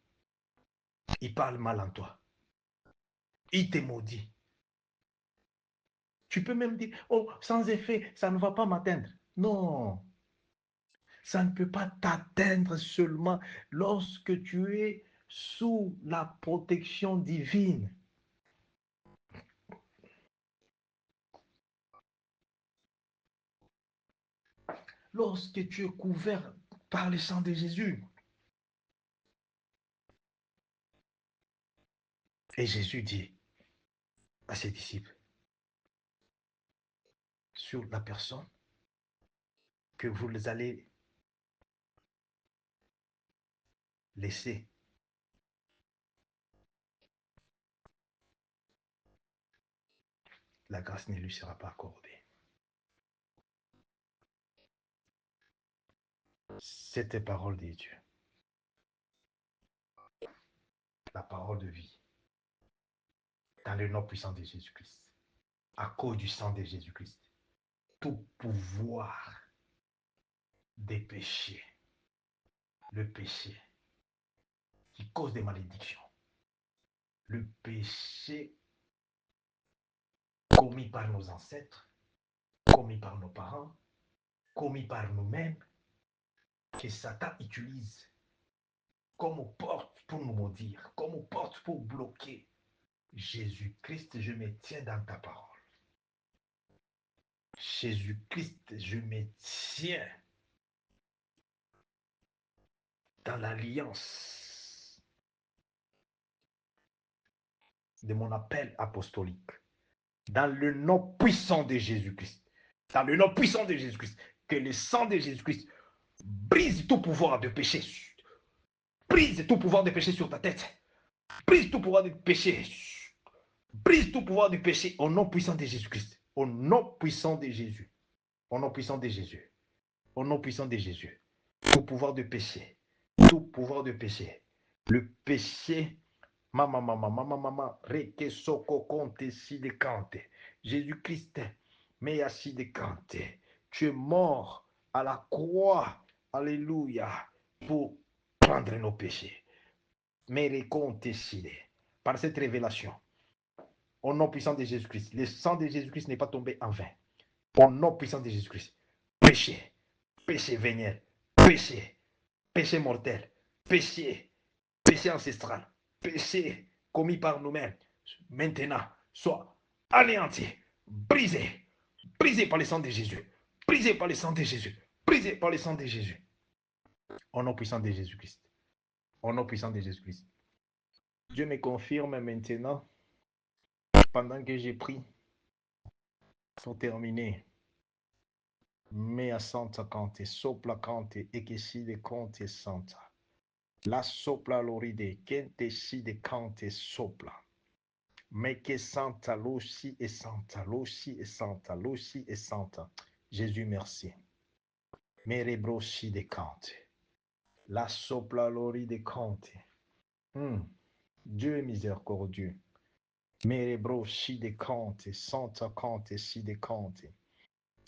Ils parlent mal en toi. Ils te maudissent. Tu peux même dire, oh, sans effet, ça ne va pas m'atteindre. Non, ça ne peut pas t'atteindre seulement lorsque tu es sous la protection divine. Lorsque tu es couvert par le sang de Jésus. Et Jésus dit à ses disciples, sur la personne que vous allez laisser, la grâce ne lui sera pas accordée. Cette parole de Dieu, la parole de vie, dans le nom puissant de Jésus-Christ, à cause du sang de Jésus-Christ, tout pouvoir des péchés, le péché qui cause des malédictions, le péché commis par nos ancêtres, commis par nos parents, commis par nous-mêmes, que Satan utilise comme porte pour nous maudire, comme porte pour bloquer. Jésus-Christ, je me tiens dans ta parole. Jésus-Christ, je me tiens dans l'alliance de mon appel apostolique. Dans le nom puissant de Jésus-Christ. Dans le nom puissant de Jésus-Christ. Que le sang de Jésus-Christ brise tout pouvoir de péché. Brise tout pouvoir de péché sur ta tête. Brise tout pouvoir de péché. Brise tout pouvoir de péché au nom puissant de Jésus-Christ. Au nom puissant de Jésus. Au nom puissant de Jésus. Au nom puissant de Jésus. Tout pouvoir de péché. Tout pouvoir de péché. Le péché. Mama, reke soko konte si de kante. Jésus-Christ, Mais assis de Kanté, tu es mort à la croix, alléluia, pour prendre nos péchés. Mais réconcilié par cette révélation, au nom puissant de Jésus-Christ, le sang de Jésus-Christ n'est pas tombé en vain. Au nom puissant de Jésus-Christ, péché, péché véniel, péché, péché mortel, péché, péché ancestral, péché commis par nous-mêmes, maintenant, soit anéanti, brisé, brisé par le sang de Jésus, brisé par le sang de Jésus, brisé par le sang de Jésus. Au nom puissant de Jésus-Christ, au nom puissant de Jésus-Christ. Dieu me confirme maintenant, pendant que j'ai pris, pour terminer, mea santa cante, sopla cante, e che si de conte santa. La sopla loride, kente si de cante sopla. Mais que santa, l'ossi et santa, l'ossi et santa, l'ossi et santa. Jésus, merci. Merebrosi de cante. La sopla loride cante. Dieu est miséricordieux. Merebrosi de cante, santa cante, si de cante.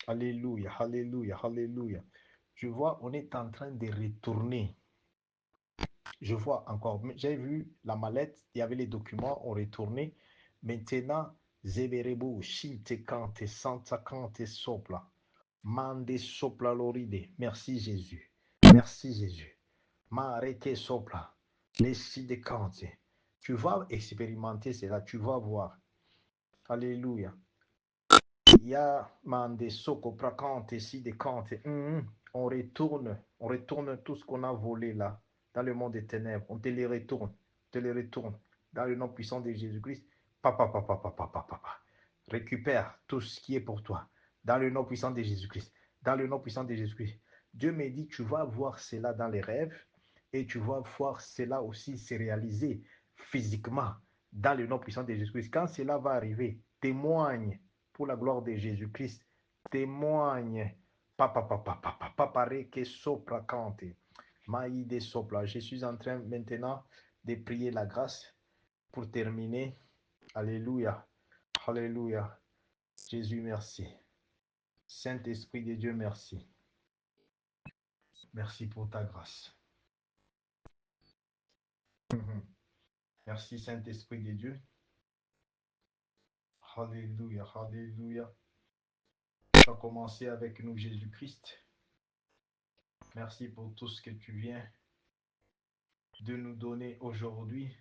Alléluia, alléluia, alléluia. Je vois, on est en train de retourner. Je vois encore, j'ai vu la mallette, il y avait les documents, on retournait. Maintenant, Zeberebo, Shinte Kante, Santa Kante Sopla, Mande Sopla Loride. Merci Jésus. Merci Jésus. Mareke Sopla, les de Kante. Tu vas expérimenter cela, tu vas voir. Alléluia. Ya Mande Soko Prakante, si de Kante. On retourne tout ce qu'on a volé là, dans le monde des ténèbres. On te les retourne, dans le nom puissant de Jésus-Christ. Papa, papa, papa, papa, papa. Récupère tout ce qui est pour toi, dans le nom puissant de Jésus-Christ. Dans le nom puissant de Jésus-Christ. Dieu me dit, tu vas voir cela dans les rêves et tu vas voir cela aussi se réaliser physiquement dans le nom puissant de Jésus-Christ. Quand cela va arriver, témoigne pour la gloire de Jésus-Christ. Témoigne. Papa, papa, papa, papa, que sopra cante. Maïde sopla. Je suis en train maintenant de prier la grâce pour terminer. Alléluia. Alléluia. Jésus, merci. Saint-Esprit de Dieu, merci. Merci pour ta grâce. Merci, Saint-Esprit de Dieu. Alléluia, alléluia. Tu as commencé avec nous, Jésus-Christ. Merci pour tout ce que tu viens de nous donner aujourd'hui,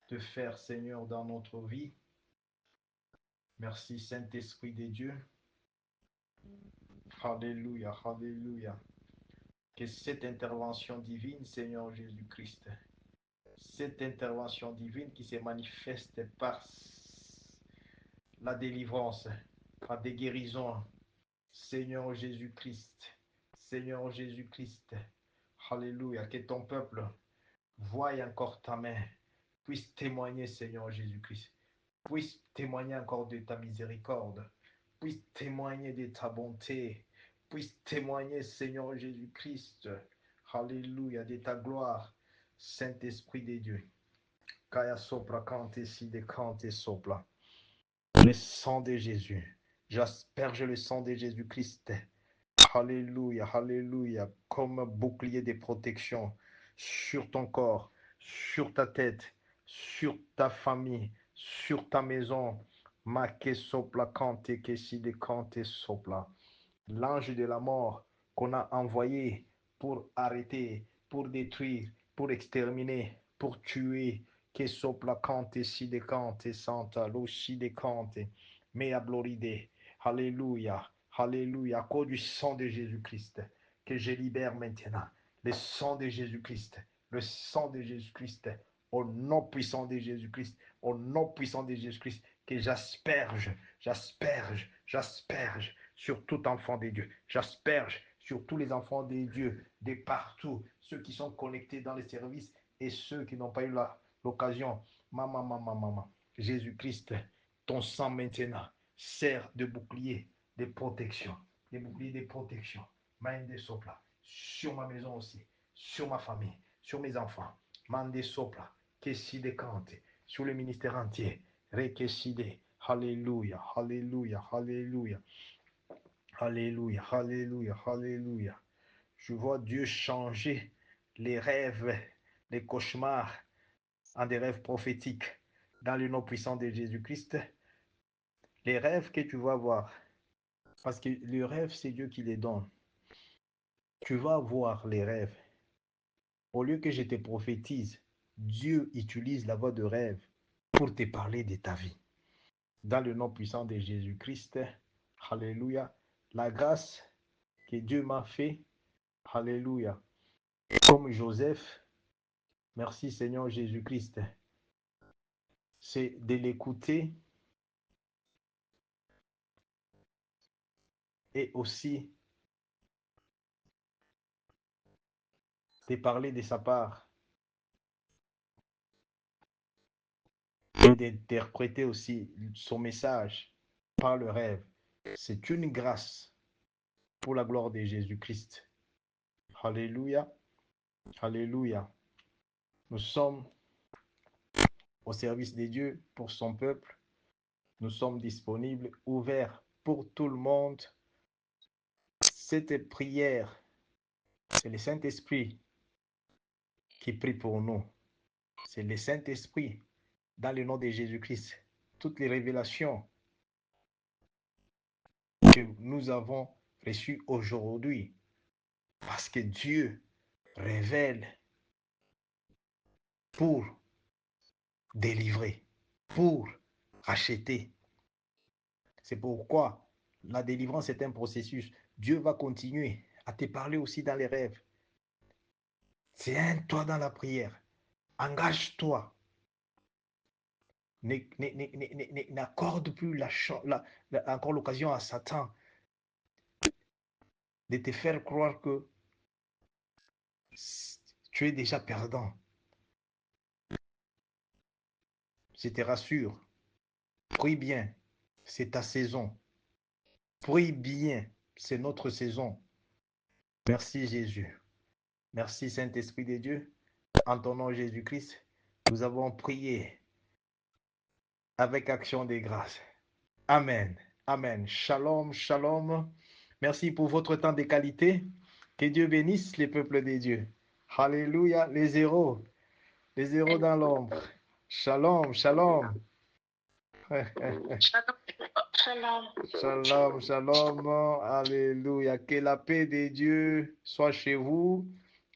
de faire, Seigneur, dans notre vie. Merci, Saint-Esprit de Dieu. Alléluia, alléluia. Que cette intervention divine, Seigneur Jésus-Christ, cette intervention divine qui se manifeste par la délivrance, par des guérisons, Seigneur Jésus-Christ, Seigneur Jésus-Christ, alléluia, que ton peuple voie encore ta main, puisse témoigner, Seigneur Jésus-Christ, puisse témoigner encore de ta miséricorde, puisse témoigner de ta bonté, puisse témoigner, Seigneur Jésus-Christ, alléluia, de ta gloire, Saint-Esprit de Dieu. Kaya sopra kante si de kante sopla. Le sang de Jésus. J'asperge le sang de Jésus-Christ. Alléluia, alléluia, comme bouclier de protection sur ton corps, sur ta tête, sur ta famille, sur ta maison. Ma que sopla kante que si de kante sopla. L'ange de la mort qu'on a envoyé pour arrêter, pour détruire, pour exterminer, pour tuer, que sopla cante si de cante santa, lo si de cante, mea gloride, alléluia, alléluia, à cause du sang de Jésus-Christ, que je libère maintenant, le sang de Jésus-Christ, le sang de Jésus-Christ, au nom puissant de Jésus-Christ, au nom puissant de Jésus-Christ, que j'asperge, j'asperge, j'asperge sur tout enfant de Dieu. J'asperge sur tous les enfants de Dieu, de partout, ceux qui sont connectés dans les services et ceux qui n'ont pas eu l'occasion. Maman, maman, maman. Jésus-Christ, ton sang maintenant sert de bouclier de protection. Des boucliers de protection. Mande sopla. Sur ma maison aussi. Sur ma famille. Sur mes enfants. Mande sopla. Keside kante. Sur le ministère entier. Rekeside. Alléluia, alléluia, alléluia. Alléluia, alléluia, alléluia. Je vois Dieu changer les rêves, les cauchemars en des rêves prophétiques dans le nom puissant de Jésus-Christ. Les rêves que tu vas voir, parce que le rêve, c'est Dieu qui les donne. Tu vas voir les rêves. Au lieu que je te prophétise, Dieu utilise la voix de rêve pour te parler de ta vie. Dans le nom puissant de Jésus-Christ, alléluia, la grâce que Dieu m'a fait, alléluia, comme Joseph, merci Seigneur Jésus-Christ, c'est de l'écouter et aussi de parler de sa part et d'interpréter aussi son message par le rêve. C'est une grâce pour la gloire de Jésus-Christ. Alléluia, alléluia. Nous sommes au service de Dieu pour son peuple. Nous sommes disponibles, ouverts pour tout le monde. Cette prière, c'est le Saint-Esprit qui prie pour nous. C'est le Saint-Esprit, dans le nom de Jésus-Christ. Toutes les révélations que nous avons reçues aujourd'hui, parce que Dieu révèle pour délivrer, pour racheter. C'est pourquoi la délivrance est un processus. Dieu va continuer à te parler aussi dans les rêves. Tiens-toi dans la prière. Engage-toi. N'accorde plus encore l'occasion à Satan de te faire croire que tu es déjà perdant. Je te rassure. Prie bien. C'est ta saison. Prie bien. C'est notre saison. Merci Jésus. Merci Saint-Esprit de Dieu. En ton nom Jésus-Christ, nous avons prié avec action de grâce. Amen. Amen. Shalom, shalom. Merci pour votre temps de qualité. Que Dieu bénisse les peuples de Dieu. Alléluia. Les zéros dans l'ombre. Shalom, shalom. Shalom. Shalom, shalom. Alléluia. Que la paix de Dieu soit chez vous.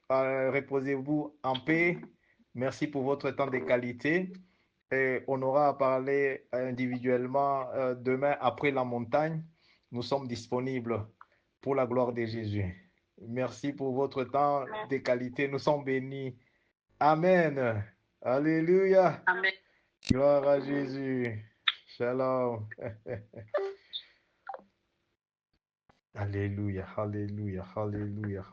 Reposez-vous en paix. Merci pour votre temps de qualité. Et on aura à parler individuellement demain après la montagne. Nous sommes disponibles pour la gloire de Jésus. Merci pour votre temps de qualité. Nous sommes bénis. Amen. Alléluia. Amen. Gloire à Jésus. Shalom. Alléluia, alléluia, alléluia, alléluia.